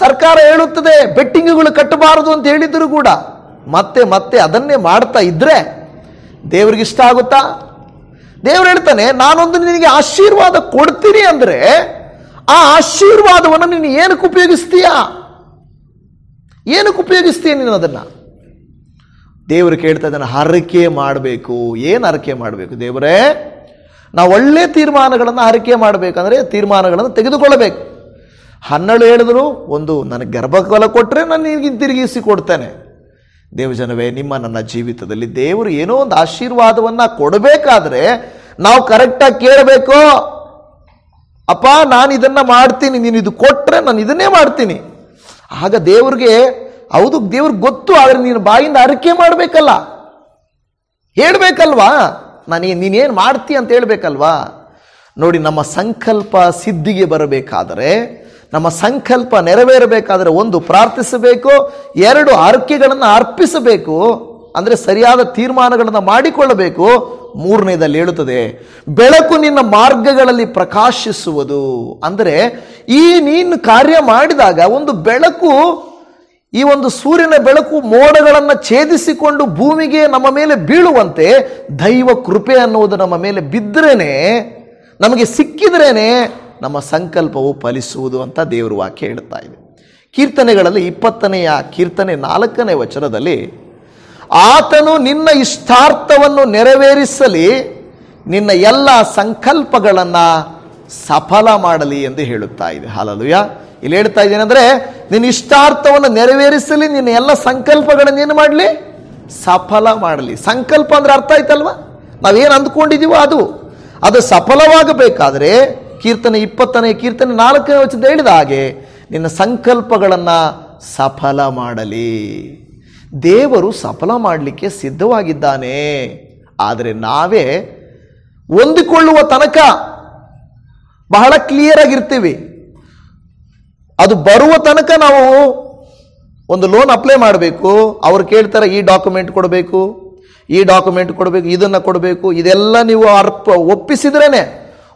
ಸರ್ಕಾರ ಹೇಳುತ್ತದೆ ಬೆಟ್ಟಿಂಗ್ಗಳು ಕಟ್ಟಬಾರದು ಅಂತ ಹೇಳಿದ್ರು ಕೂಡ, ಮತ್ತೆ ಅದನ್ನೇ ಮಾಡ್ತಾ ಇದ್ರೆ ದೇವ್ರಿಗೆ ಇಷ್ಟ ಆಗುತ್ತಾ? ದೇವ್ರು ಹೇಳ್ತಾನೆ, ನಾನೊಂದು ನಿನಗೆ ಆಶೀರ್ವಾದ ಕೊಡ್ತೀನಿ ಅಂದ್ರೆ ಆ ಆಶೀರ್ವಾದವನ್ನು ನೀನು ಏನಕ್ಕೆ ಉಪಯೋಗಿಸ್ತೀಯ ನೀನು ಅದನ್ನ? ದೇವರು ಕೇಳ್ತಾ ಇದ್ದಾನೆ, ಹರಕೆ ಮಾಡಬೇಕು. ಏನು ಹರಕೆ ಮಾಡಬೇಕು? ದೇವರೇ, ನಾವು ಒಳ್ಳೆ ತೀರ್ಮಾನಗಳನ್ನು ಹರಕೆ ಮಾಡಬೇಕಂದ್ರೆ ತೀರ್ಮಾನಗಳನ್ನು ತೆಗೆದುಕೊಳ್ಳಬೇಕು. ಹನ್ನಳು ಹೇಳಿದ್ರು, ಒಂದು ನನಗೆ ಗರ್ಭಫಲ ಕೊಟ್ಟರೆ ನಾನು ನಿನಗೆ ತಿರುಗಿಸಿ ಕೊಡ್ತೇನೆ. ದೇವಜನವೇ, ನನ್ನ ಜೀವಿತದಲ್ಲಿ ದೇವರು ಏನೋ ಒಂದು ಆಶೀರ್ವಾದವನ್ನು ಕೊಡಬೇಕಾದ್ರೆ ನಾವು ಕರೆಕ್ಟಾಗಿ ಕೇಳಬೇಕು. ಅಪ್ಪ, ನಾನು ಇದನ್ನು ಮಾಡ್ತೀನಿ, ನೀನು ಇದು ಕೊಟ್ಟರೆ ನಾನು ಇದನ್ನೇ ಮಾಡ್ತೀನಿ. ಆಗ ದೇವ್ರಿಗೆ, ಹೌದು ದೇವ್ರಿಗೆ ಗೊತ್ತು, ಆದರೆ ನೀನು ಬಾಯಿಂದ ಹರಕೆ ಮಾಡಬೇಕಲ್ಲ, ಹೇಳ್ಬೇಕಲ್ವಾ, ನೀನೇನು ಮಾಡ್ತೀಯ ಅಂತ ಹೇಳ್ಬೇಕಲ್ವಾ? ನೋಡಿ, ನಮ್ಮ ಸಂಕಲ್ಪ ಸಿದ್ಧಿಗೆ ಬರಬೇಕಾದರೆ, ನಮ್ಮ ಸಂಕಲ್ಪ ನೆರವೇರಬೇಕಾದರೆ, ಒಂದು ಪ್ರಾರ್ಥಿಸಬೇಕು, ಎರಡು ಹರಕೆಗಳನ್ನು ಅರ್ಪಿಸಬೇಕು, ಅಂದರೆ ಸರಿಯಾದ ತೀರ್ಮಾನಗಳನ್ನು ಮಾಡಿಕೊಳ್ಳಬೇಕು. ಮೂರನೇದಲ್ಲಿ ಹೇಳುತ್ತದೆ, ಬೆಳಕು ನಿನ್ನ ಮಾರ್ಗಗಳಲ್ಲಿ ಪ್ರಕಾಶಿಸುವುದು. ಅಂದರೆ ನೀನು ಕಾರ್ಯ ಮಾಡಿದಾಗ ಒಂದು ಬೆಳಕು, ಈ ಒಂದು ಸೂರ್ಯನ ಬೆಳಕು ಮೋಡಗಳನ್ನು ಛೇದಿಸಿಕೊಂಡು ಭೂಮಿಗೆ ನಮ್ಮ ಮೇಲೆ ಬೀಳುವಂತೆ ದೈವ ಕೃಪೆ ಅನ್ನುವುದು ನಮ್ಮ ಮೇಲೆ ಬಿದ್ದರೇನೆ, ನಮಗೆ ಸಿಕ್ಕಿದ್ರೇನೆ ನಮ್ಮ ಸಂಕಲ್ಪವು ಫಲಿಸುವುದು ಅಂತ ದೇವರ ವಾಕ್ಯ ಹೇಳ್ತಾ ಇದೆ. ಕೀರ್ತನೆಗಳಲ್ಲಿ 20ನೇ ಕೀರ್ತನೆ 4ನೇ ವಚನದಲ್ಲಿ, ಆತನು ನಿನ್ನ ಇಷ್ಟಾರ್ಥವನ್ನು ನೆರವೇರಿಸಲಿ, ನಿನ್ನ ಎಲ್ಲ ಸಂಕಲ್ಪಗಳನ್ನು ಸಫಲ ಮಾಡಲಿ ಎಂದು ಹೇಳುತ್ತಾ ಇದೆ. ಹಲ್ಲೆಲೂಯಾ. ಇಲ್ಲಿ ಹೇಳ್ತಾ ಇದ್ದೇನೆಂದ್ರೆ, ನಿನ್ನ ಇಷ್ಟಾರ್ಥವನ್ನು ನೆರವೇರಿಸಲಿ, ನಿನ್ನ ಎಲ್ಲ ಸಂಕಲ್ಪಗಳನ್ನು ಏನು ಮಾಡಲಿ? ಸಫಲ ಮಾಡಲಿ. ಸಂಕಲ್ಪ ಅಂದ್ರೆ ಅರ್ಥ ಆಯ್ತಲ್ವಾ? ನಾವೇನು ಅಂದ್ಕೊಂಡಿದೀವೋ ಅದು ಸಫಲವಾಗಬೇಕಾದ್ರೆ ಕೀರ್ತನೆ 20ನೇ ಕೀರ್ತನೆ 4ನೇ ವಚನ ಹೇಳಿದ ಹಾಗೆ ನಿನ್ನ ಸಂಕಲ್ಪಗಳನ್ನು ಸಫಲ ಮಾಡಲಿ. ದೇವರು ಸಫಲ ಮಾಡಲಿಕ್ಕೆ ಸಿದ್ಧವಾಗಿದ್ದಾನೆ. ಆದರೆ ನಾವೇ ಹೊಂದಿಕೊಳ್ಳುವ ತನಕ ಬಹಳ ಕ್ಲಿಯರ್ ಆಗಿರ್ತೀವಿ. ಅದು ಬರುವ ತನಕ ನಾವು ಒಂದು ಲೋನ್ ಅಪ್ಲೈ ಮಾಡಬೇಕು. ಅವ್ರು ಕೇಳ್ತಾರೆ ಈ ಡಾಕ್ಯುಮೆಂಟ್ ಕೊಡಬೇಕು, ಈ ಡಾಕ್ಯುಮೆಂಟ್ ಕೊಡಬೇಕು, ಇದನ್ನು ಕೊಡಬೇಕು. ಇದೆಲ್ಲ ನೀವು ಒಪ್ಪಿಸಿದ್ರೇನೆ.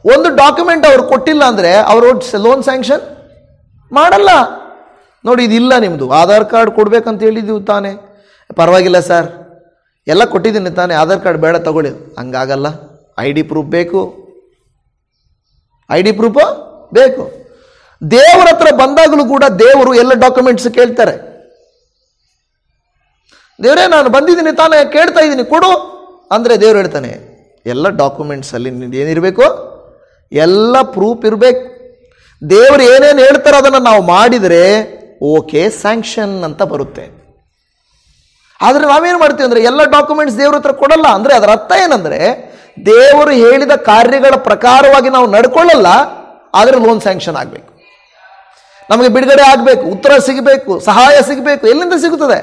ಒಂದು ಡಾಕ್ಯುಮೆಂಟ್ ಅವ್ರು ಕೊಟ್ಟಿಲ್ಲ ಅಂದರೆ ಅವರು ಲೋನ್ ಸ್ಯಾಂಕ್ಷನ್ ಮಾಡಲ್ಲ. ನೋಡಿ, ಇದಿಲ್ಲ ನಿಮ್ಮದು, ಆಧಾರ್ ಕಾರ್ಡ್ ಕೊಡ್ಬೇಕಂತ ಹೇಳಿದ್ದೀವಿ ತಾನೆ. ಪರವಾಗಿಲ್ಲ ಸರ್, ಎಲ್ಲ ಕೊಟ್ಟಿದ್ದೀನಿ ತಾನೆ, ಆಧಾರ್ ಕಾರ್ಡ್ ಬೇಡ ತಗೊಳ್ಳಿ. ಹಂಗಾಗಲ್ಲ, ಐ ಡಿ ಪ್ರೂಫ್ ಬೇಕು, ಐ ಡಿ ಪ್ರೂಫ್ ಬೇಕು. ದೇವರ ಹತ್ರ ಬಂದಾಗಲೂ ಕೂಡ ದೇವರು ಎಲ್ಲ ಡಾಕ್ಯುಮೆಂಟ್ಸ್ ಕೇಳ್ತಾರೆ. ದೇವರೇ ನಾನು ಬಂದಿದ್ದೀನಿ ತಾನೇ, ಕೇಳ್ತಾ ಇದ್ದೀನಿ ಕೊಡು ಅಂದರೆ ದೇವ್ರು ಹೇಳ್ತಾನೆ ಎಲ್ಲ ಡಾಕ್ಯುಮೆಂಟ್ಸಲ್ಲಿ ಏನಿರಬೇಕು, ಎಲ್ಲ ಪ್ರೂಫ್ ಇರಬೇಕು. ದೇವರು ಏನೇನು ಹೇಳ್ತಾರೆ ಅದನ್ನು ನಾವು ಮಾಡಿದರೆ ಓಕೆ ಸ್ಯಾಂಕ್ಷನ್ ಅಂತ ಬರುತ್ತೆ. ಆದರೆ ನಾವೇನು ಮಾಡ್ತೀವಿ ಅಂದರೆ ಎಲ್ಲ ಡಾಕ್ಯುಮೆಂಟ್ಸ್ ದೇವ್ರ ಹತ್ರ ಕೊಡಲ್ಲ. ಅಂದರೆ ಅದರ ಅರ್ಥ ಏನಂದರೆ ದೇವರು ಹೇಳಿದ ಕಾರ್ಯಗಳ ಪ್ರಕಾರವಾಗಿ ನಾವು ನಡ್ಕೊಳ್ಳಲ್ಲ. ಆದರೆ ಲೋನ್ ಸ್ಯಾಂಕ್ಷನ್ ಆಗಬೇಕು, ನಮಗೆ ಬಿಡುಗಡೆ ಆಗಬೇಕು, ಉತ್ತರ ಸಿಗಬೇಕು, ಸಹಾಯ ಸಿಗಬೇಕು. ಎಲ್ಲಿಂದ ಸಿಗುತ್ತದೆ?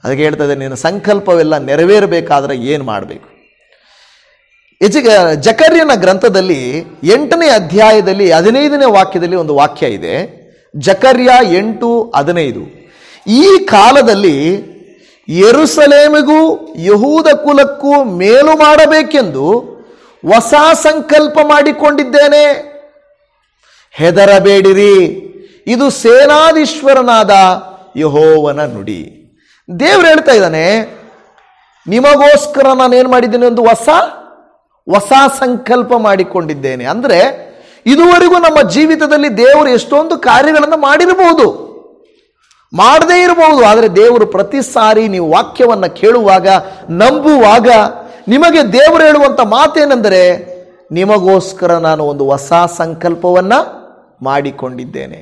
ಅದಕ್ಕೆ ಹೇಳ್ತದೆ, ನೀನು ಸಂಕಲ್ಪವೆಲ್ಲ ನೆರವೇರಬೇಕಾದ್ರೆ ಏನು ಮಾಡಬೇಕು? ಜಕರ್ಯನ ಗ್ರಂಥದಲ್ಲಿ 8ನೇ ಅಧ್ಯಾಯದಲ್ಲಿ 15ನೇ ವಾಕ್ಯದಲ್ಲಿ ಒಂದು ವಾಕ್ಯ ಇದೆ. ಜಕರ್ಯ 8:15. ಈ ಕಾಲದಲ್ಲಿ ಯೆರೂಸಲೇಮಿಗೂ ಯಹೂದ ಕುಲಕ್ಕೂ ಮೇಲು ಮಾಡಬೇಕೆಂದು ಹೊಸ ಸಂಕಲ್ಪ ಮಾಡಿಕೊಂಡಿದ್ದೇನೆ. ಹೆದರಬೇಡಿರಿ, ಇದು ಸೇನಾಧೀಶ್ವರನಾದ ಯೆಹೋವನ ನುಡಿ. ದೇವರು ಹೇಳ್ತಾ ಇದ್ದಾನೆ, ನಿಮಗೋಸ್ಕರ ನಾನೇನು ಮಾಡಿದ್ದೇನೆ, ಒಂದು ಹೊಸ ಸಂಕಲ್ಪ ಮಾಡಿಕೊಂಡಿದ್ದೇನೆ. ಅಂದರೆ ಇದುವರೆಗೂ ನಮ್ಮ ಜೀವಿತದಲ್ಲಿ ದೇವರು ಎಷ್ಟೊಂದು ಕಾರ್ಯಗಳನ್ನು ಮಾಡಿರಬಹುದು, ಮಾಡದೇ ಇರಬಹುದು. ಆದರೆ ದೇವರು ಪ್ರತಿ ಸಾರಿ ನೀವು ವಾಕ್ಯವನ್ನು ಕೇಳುವಾಗ, ನಂಬುವಾಗ ನಿಮಗೆ ದೇವರು ಹೇಳುವಂಥ ಮಾತೇನೆಂದರೆ, ನಿಮಗೋಸ್ಕರ ನಾನು ಒಂದು ಹೊಸ ಸಂಕಲ್ಪವನ್ನು ಮಾಡಿಕೊಂಡಿದ್ದೇನೆ.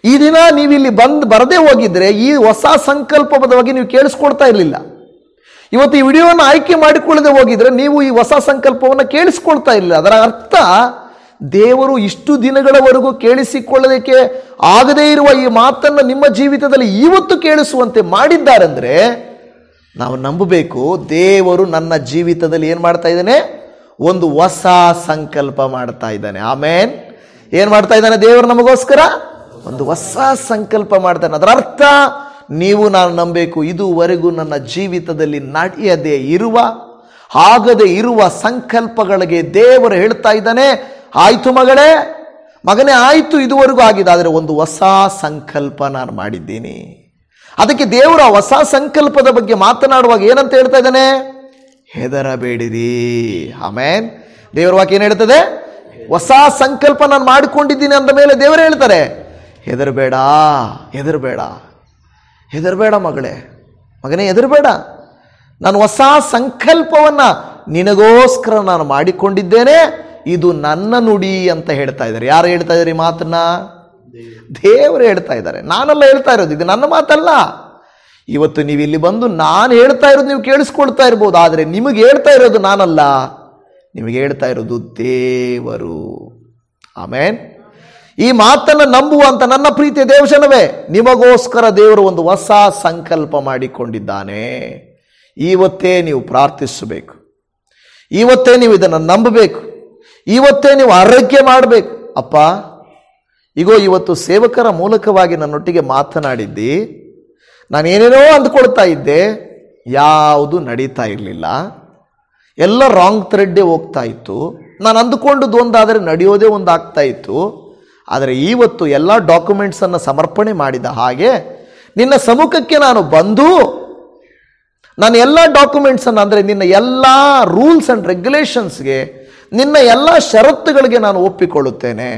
ಈ ದಿನ ನೀವಿಲ್ಲಿ ಬರದೇ ಹೋಗಿದ್ರೆ ಈ ಹೊಸ ಸಂಕಲ್ಪದ ಬಗ್ಗೆ ನೀವು ಕೇಳಿಸ್ಕೊಳ್ತಾ ಇರಲಿಲ್ಲ. ಇವತ್ತು ಈ ವಿಡಿಯೋವನ್ನು ಆಯ್ಕೆ ಮಾಡಿಕೊಳ್ಳದೆ ಹೋಗಿದ್ರೆ ನೀವು ಈ ಹೊಸ ಸಂಕಲ್ಪವನ್ನು ಕೇಳಿಸ್ಕೊಳ್ತಾ ಇರಲಿಲ್ಲ. ಅದರ ಅರ್ಥ ದೇವರು ಇಷ್ಟು ದಿನಗಳವರೆಗೂ ಕೇಳಿಸಿಕೊಳ್ಳೋದಕ್ಕೆ ಆಗದೇ ಇರುವ ಈ ಮಾತನ್ನು ನಿಮ್ಮ ಜೀವಿತದಲ್ಲಿ ಇವತ್ತು ಕೇಳಿಸುವಂತೆ ಮಾಡಿದ್ದಾರೆಂದರೆ ನಾವು ನಂಬಬೇಕು, ದೇವರು ನನ್ನ ಜೀವಿತದಲ್ಲಿ ಏನು ಮಾಡ್ತಾ ಇದ್ದಾನೆ, ಒಂದು ಹೊಸ ಸಂಕಲ್ಪ ಮಾಡ್ತಾ ಇದ್ದಾನೆ. ಆಮೇನ್. ಏನು ಮಾಡ್ತಾ ಇದ್ದಾನೆ ದೇವರು ನಮಗೋಸ್ಕರ? ಒಂದು ಹೊಸ ಸಂಕಲ್ಪ ಮಾಡ್ತಾನೆ. ಅದರ ಅರ್ಥ ನೀವು ನಾನು ನಂಬಬೇಕು, ಇದುವರೆಗೂ ನನ್ನ ಜೀವಿತದಲ್ಲಿ ನಡೆಯದೇ ಇರುವ, ಆಗದೇ ಇರುವ ಸಂಕಲ್ಪಗಳಿಗೆ ದೇವರು ಹೇಳ್ತಾ ಇದ್ದಾನೆ, ಆಯ್ತು ಮಗನೇ ಆಯ್ತು, ಇದುವರೆಗೂ ಆಗಿದೆ, ಆದರೆ ಒಂದು ಹೊಸ ಸಂಕಲ್ಪ ನಾನು ಮಾಡಿದ್ದೀನಿ. ಅದಕ್ಕೆ ದೇವರು ಆ ಹೊಸ ಸಂಕಲ್ಪದ ಬಗ್ಗೆ ಮಾತನಾಡುವಾಗ ಏನಂತ ಹೇಳ್ತಾ ಇದ್ದಾನೆ, ಹೆದರಬೇಡಿರಿ. ಆಮೇನ್. ದೇವರ ವಾಕ್ಯ ಏನು ಹೇಳ್ತದೆ? ಹೊಸ ಸಂಕಲ್ಪ ನಾನು ಮಾಡಿಕೊಂಡಿದ್ದೀನಿ ಅಂದ ಮೇಲೆ ದೇವರು ಹೇಳ್ತಾರೆ, ಹೆದರಬೇಡ ಮಗನೇ, ಹೆದರಬೇಡ. ನಾನು ಹೊಸ ಸಂಕಲ್ಪವನ್ನು ನಿನಗೋಸ್ಕರ ನಾನು ಮಾಡಿಕೊಂಡಿದ್ದೇನೆ, ಇದು ನನ್ನ ನುಡಿ ಅಂತ ಹೇಳ್ತಾ ಇದ್ದಾರೆ. ಯಾರು ಹೇಳ್ತಾ ಇದ್ದಾರೆ ಈ ಮಾತನ್ನ? ದೇವರು ಹೇಳ್ತಾ ಇದ್ದಾರೆ, ನಾನೆಲ್ಲ ಹೇಳ್ತಾ ಇರೋದು, ಇದು ನನ್ನ ಮಾತಲ್ಲ. ಇವತ್ತು ನೀವು ಇಲ್ಲಿ ಬಂದು ನಾನು ಹೇಳ್ತಾ ಇರೋದು ನೀವು ಕೇಳಿಸ್ಕೊಳ್ತಾ ಇರ್ಬೋದು, ಆದರೆ ನಿಮಗೆ ಹೇಳ್ತಾ ಇರೋದು ನಾನಲ್ಲ, ನಿಮಗೆ ಹೇಳ್ತಾ ಇರೋದು ದೇವರು. ಆಮೇನ್. ಈ ಮಾತನ್ನು ನಂಬುವಂತ ನನ್ನ ಪ್ರೀತಿಯ ದೇವಜನವೇ, ನಿಮಗೋಸ್ಕರ ದೇವರು ಒಂದು ಹೊಸ ಸಂಕಲ್ಪ ಮಾಡಿಕೊಂಡಿದ್ದಾನೆ. ಇವತ್ತೇ ನೀವು ಪ್ರಾರ್ಥಿಸಬೇಕು, ಇವತ್ತೇ ನೀವು ಇದನ್ನು ನಂಬಬೇಕು, ಇವತ್ತೇ ನೀವು ಆರೈಕೆ ಮಾಡಬೇಕು. ಅಪ್ಪ, ಈಗೋ ಇವತ್ತು ಸೇವಕರ ಮೂಲಕವಾಗಿ ನನ್ನೊಟ್ಟಿಗೆ ಮಾತನಾಡಿದ್ದಿ, ನಾನೇನೇನೋ ಅಂದ್ಕೊಳ್ತಾ ಇದ್ದೆ, ಯಾವುದು ನಡೀತಾ ಇರಲಿಲ್ಲ, ಎಲ್ಲ ರಾಂಗ್ ಥ್ರೆಡ್ಡೇ ಹೋಗ್ತಾ ಇತ್ತು. ನಾನು ಅಂದುಕೊಂಡದ್ದು ಒಂದಾದರೆ ನಡೆಯೋದೇ ಒಂದು ಆಗ್ತಾ ಇತ್ತು. ಆದರೆ ಇವತ್ತು ಎಲ್ಲ ಡಾಕ್ಯುಮೆಂಟ್ಸನ್ನು ಸಮರ್ಪಣೆ ಮಾಡಿದ ಹಾಗೆ ನಿನ್ನ ಸಮ್ಮುಖಕ್ಕೆ ನಾನು ಬಂದು ನನ್ನ ಎಲ್ಲ ಡಾಕ್ಯುಮೆಂಟ್ಸನ್ನು, ಅಂದರೆ ನಿನ್ನ ಎಲ್ಲ ರೂಲ್ಸ್ ಆ್ಯಂಡ್ ರೆಗ್ಯುಲೇಷನ್ಸ್ಗೆ, ನಿನ್ನ ಎಲ್ಲ ಷರತ್ತುಗಳಿಗೆ ನಾನು ಒಪ್ಪಿಕೊಳ್ಳುತ್ತೇನೆ.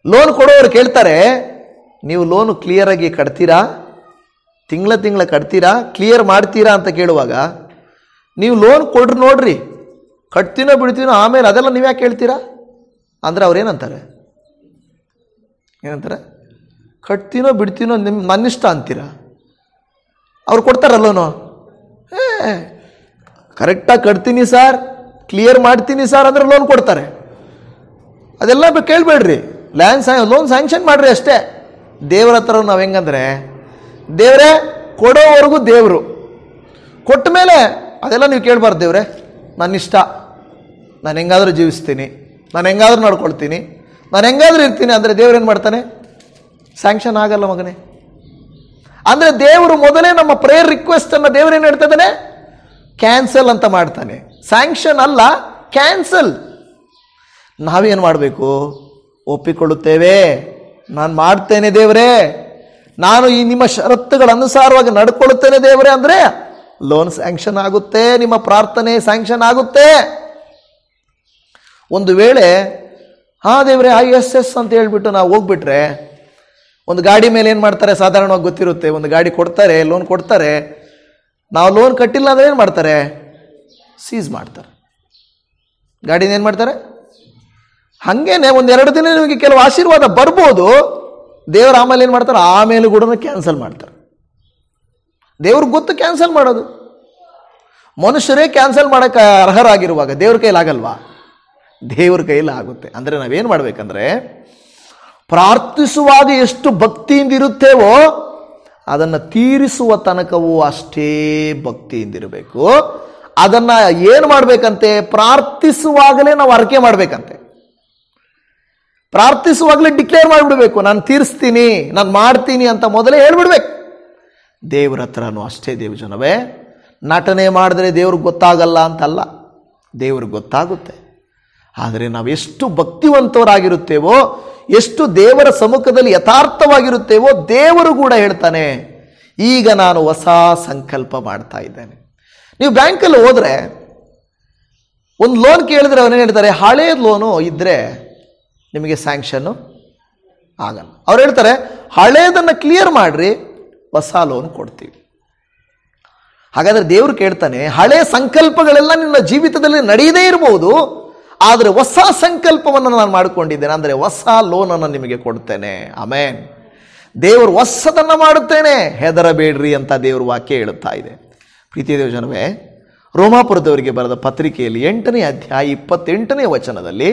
ಲೋನ್ ಕೊಡೋರು ಕೇಳ್ತಾರೆ, ನೀವು ಲೋನು ಕ್ಲಿಯರಾಗಿ ಕಟ್ತೀರಾ, ತಿಂಗಳ ಕಟ್ತೀರಾ, ಕ್ಲಿಯರ್ ಮಾಡ್ತೀರಾ ಅಂತ ಕೇಳುವಾಗ, ನೀವು ಲೋನ್ ಕೊಡ್ರಿ ನೋಡ್ರಿ, ಕಟ್ತೀನೋ ಬಿಡ್ತೀನೋ ಆಮೇಲೆ ಅದೆಲ್ಲ ನೀವು ಯಾಕೆ ಕೇಳ್ತೀರಾ ಅಂದರೆ ಅವ್ರು ಏನಂತಾರೆ, ಕಟ್ತೀನೋ ಬಿಡ್ತೀನೋ ನನ್ನಿಷ್ಟ ಅಂತೀರಾ. ಅವ್ರು ಕೊಡ್ತಾರ ಲೋನು, ಕರೆಕ್ಟಾಗಿ ಕಟ್ತೀನಿ ಸರ್, ಕ್ಲಿಯರ್ ಮಾಡ್ತೀನಿ ಸರ್ ಅಂದರೆ ಲೋನ್ ಕೊಡ್ತಾರೆ. ಅದೆಲ್ಲ ಕೇಳಬೇಡ್ರಿ, ಲೋನ್ ಸ್ಯಾಂಕ್ಷನ್ ಮಾಡ್ರಿ ಅಷ್ಟೇ. ದೇವರ ಹತ್ರ ನಾವು ಹೆಂಗಂದ್ರೆ, ದೇವರೇ ಕೊಡೋವರೆಗೂ ದೇವರು, ಕೊಟ್ಟ ಮೇಲೆ ಅದೆಲ್ಲ ನೀವು ಕೇಳಬಾರ್ದು. ದೇವರೇ ನನ್ನ ಇಷ್ಟ, ನಾನು ಹೆಂಗಾದರೂ ಜೀವಿಸ್ತೀನಿ, ನಾನು ಹೆಂಗಾದರೂ ನಡ್ಕೊಳ್ತೀನಿ, ನಾನು ಹೆಂಗಾದರೂ ಇರ್ತೀನಿ ಅಂದರೆ ದೇವ್ರೇನು ಮಾಡ್ತಾನೆ? ಸ್ಯಾಂಕ್ಷನ್ ಆಗಲ್ಲ ಮಗನೇ. ಅಂದರೆ ದೇವರು ಮೊದಲೇ ನಮ್ಮ ಪ್ರೇಯರ್ ರಿಕ್ವೆಸ್ಟನ್ನು ದೇವರೇನು ಹೇಳ್ತಾ ಇದ್ದಾನೆ? ಕ್ಯಾನ್ಸಲ್ ಅಂತ ಮಾಡ್ತಾನೆ. ಸ್ಯಾಂಕ್ಷನ್ ಅಲ್ಲ, ಕ್ಯಾನ್ಸಲ್. ನಾವೇನು ಮಾಡಬೇಕು? ಒಪ್ಪಿಕೊಳ್ಳುತ್ತೇವೆ, ನಾನು ಮಾಡ್ತೇನೆ ದೇವರೇ, ನಾನು ಈ ನಿಮ್ಮ ಷರತ್ತುಗಳ ಅನುಸಾರವಾಗಿ ನಡ್ಕೊಳ್ಳುತ್ತೇನೆ ದೇವರೇ ಅಂದರೆ ಲೋನ್ ಸ್ಯಾಂಕ್ಷನ್ ಆಗುತ್ತೆ, ನಿಮ್ಮ ಪ್ರಾರ್ಥನೆ ಸ್ಯಾಂಕ್ಷನ್ ಆಗುತ್ತೆ. ಒಂದು ವೇಳೆ ದೇವರೇ ISS ಅಂತ ಹೇಳ್ಬಿಟ್ಟು ನಾವು ಹೋಗ್ಬಿಟ್ರೆ, ಒಂದು ಗಾಡಿ ಮೇಲೆ ಏನು ಮಾಡ್ತಾರೆ? ಸಾಧಾರಣವಾಗಿ ಗೊತ್ತಿರುತ್ತೆ, ಒಂದು ಗಾಡಿ ಕೊಡ್ತಾರೆ, ಲೋನ್ ಕೊಡ್ತಾರೆ, ನಾವು ಲೋನ್ ಕಟ್ಟಿಲ್ಲ ಅಂದರೆ ಏನು ಮಾಡ್ತಾರೆ? ಸೀಸ್ ಮಾಡ್ತಾರೆ, ಗಾಡಿನ ಏನು ಮಾಡ್ತಾರೆ? ಹಾಗೇನೆ ಒಂದೆರಡು ದಿನ ನಿಮಗೆ ಕೆಲವು ಆಶೀರ್ವಾದ ಬರ್ಬೋದು, ದೇವರು ಆಮೇಲೆ ಏನು ಮಾಡ್ತಾರೆ? ಆಮೇಲೆ ಕೂಡ ಕ್ಯಾನ್ಸಲ್ ಮಾಡ್ತಾರೆ. ದೇವ್ರಿಗೆ ಗೊತ್ತು ಕ್ಯಾನ್ಸಲ್ ಮಾಡೋದು. ಮನುಷ್ಯರೇ ಕ್ಯಾನ್ಸಲ್ ಮಾಡೋಕ್ಕೆ ಅರ್ಹರಾಗಿರುವಾಗ ದೇವ್ರ ಕೈಲಾಗಲ್ವಾ? ದೇವ್ರ ಕೈಲಿ ಆಗುತ್ತೆ. ಅಂದರೆ ನಾವೇನು ಮಾಡಬೇಕಂದ್ರೆ, ಪ್ರಾರ್ಥಿಸುವಾಗ ಎಷ್ಟು ಭಕ್ತಿಯಿಂದಿರುತ್ತೇವೋ ಅದನ್ನು ತೀರಿಸುವ ತನಕವೂ ಅಷ್ಟೇ ಭಕ್ತಿಯಿಂದಿರಬೇಕು. ಅದನ್ನು ಏನು ಮಾಡಬೇಕಂತೆ? ಪ್ರಾರ್ಥಿಸುವಾಗಲೇ ನಾವು ಅರ್ಕೆ ಮಾಡಬೇಕಂತೆ. ಪ್ರಾರ್ಥಿಸುವಾಗಲೇ ಡಿಕ್ಲೇರ್ ಮಾಡಿಬಿಡ್ಬೇಕು, ನಾನು ತೀರಿಸ್ತೀನಿ, ನಾನು ಮಾಡ್ತೀನಿ ಅಂತ ಮೊದಲೇ ಹೇಳ್ಬಿಡ್ಬೇಕು. ದೇವ್ರ ಹತ್ರನೂ ಅಷ್ಟೇ. ದೇವ ಜನವೇ, ನಟನೆ ಮಾಡಿದ್ರೆ ದೇವ್ರಿಗೆ ಗೊತ್ತಾಗಲ್ಲ ಅಂತಲ್ಲ, ದೇವ್ರಿಗೆ ಗೊತ್ತಾಗುತ್ತೆ. ಆದರೆ ನಾವು ಎಷ್ಟು ಭಕ್ತಿವಂತವರಾಗಿರುತ್ತೇವೋ, ಎಷ್ಟು ದೇವರ ಸಮ್ಮುಖದಲ್ಲಿ ಯಥಾರ್ಥವಾಗಿರುತ್ತೇವೋ, ದೇವರು ಕೂಡ ಹೇಳ್ತಾನೆ, ಈಗ ನಾನು ಹೊಸ ಸಂಕಲ್ಪ ಮಾಡ್ತಾ ಇದ್ದೇನೆ. ನೀವು ಬ್ಯಾಂಕಲ್ಲಿ ಹೋದರೆ ಒಂದು ಲೋನ್ ಕೇಳಿದ್ರೆ ಅವನೇನು ಹೇಳ್ತಾರೆ? ಹಳೇ ಲೋನು ಇದ್ದರೆ ನಿಮಗೆ ಸ್ಯಾಂಕ್ಷನ್ನು ಆಗಲ್ಲ. ಅವ್ರು ಹೇಳ್ತಾರೆ ಹಳೇದನ್ನು ಕ್ಲಿಯರ್ ಮಾಡಿರಿ, ಹೊಸ ಲೋನ್ ಕೊಡ್ತೀವಿ. ಹಾಗಾದರೆ ದೇವರು ಕೇಳ್ತಾನೆ, ಹಳೆ ಸಂಕಲ್ಪಗಳೆಲ್ಲ ನಿನ್ನ ಜೀವಿತದಲ್ಲಿ ನಡೆಯದೇ ಇರಬಹುದು, ಆದರೆ ಹೊಸ ಸಂಕಲ್ಪವನ್ನು ನಾನು ಮಾಡಿಕೊಂಡಿದ್ದೇನೆ, ಅಂದರೆ ಹೊಸ ಲೋನನ್ನು ನಿಮಗೆ ಕೊಡ್ತೇನೆ. ಆಮೇನ್. ದೇವರು ಹೊಸದನ್ನು ಮಾಡುತ್ತೇನೆ, ಹೆದರಬೇಡ್ರಿ ಅಂತ ದೇವ್ರ ವಾಕ್ಯ ಹೇಳುತ್ತಾ ಇದೆ. ಪ್ರೀತಿಯ ದೇವ ಜನವೇ, ರೋಮಾಪುರದವರಿಗೆ ಬರೆದ ಪತ್ರಿಕೆಯಲ್ಲಿ 8ನೇ ಅಧ್ಯಾಯ 28ನೇ ವಚನದಲ್ಲಿ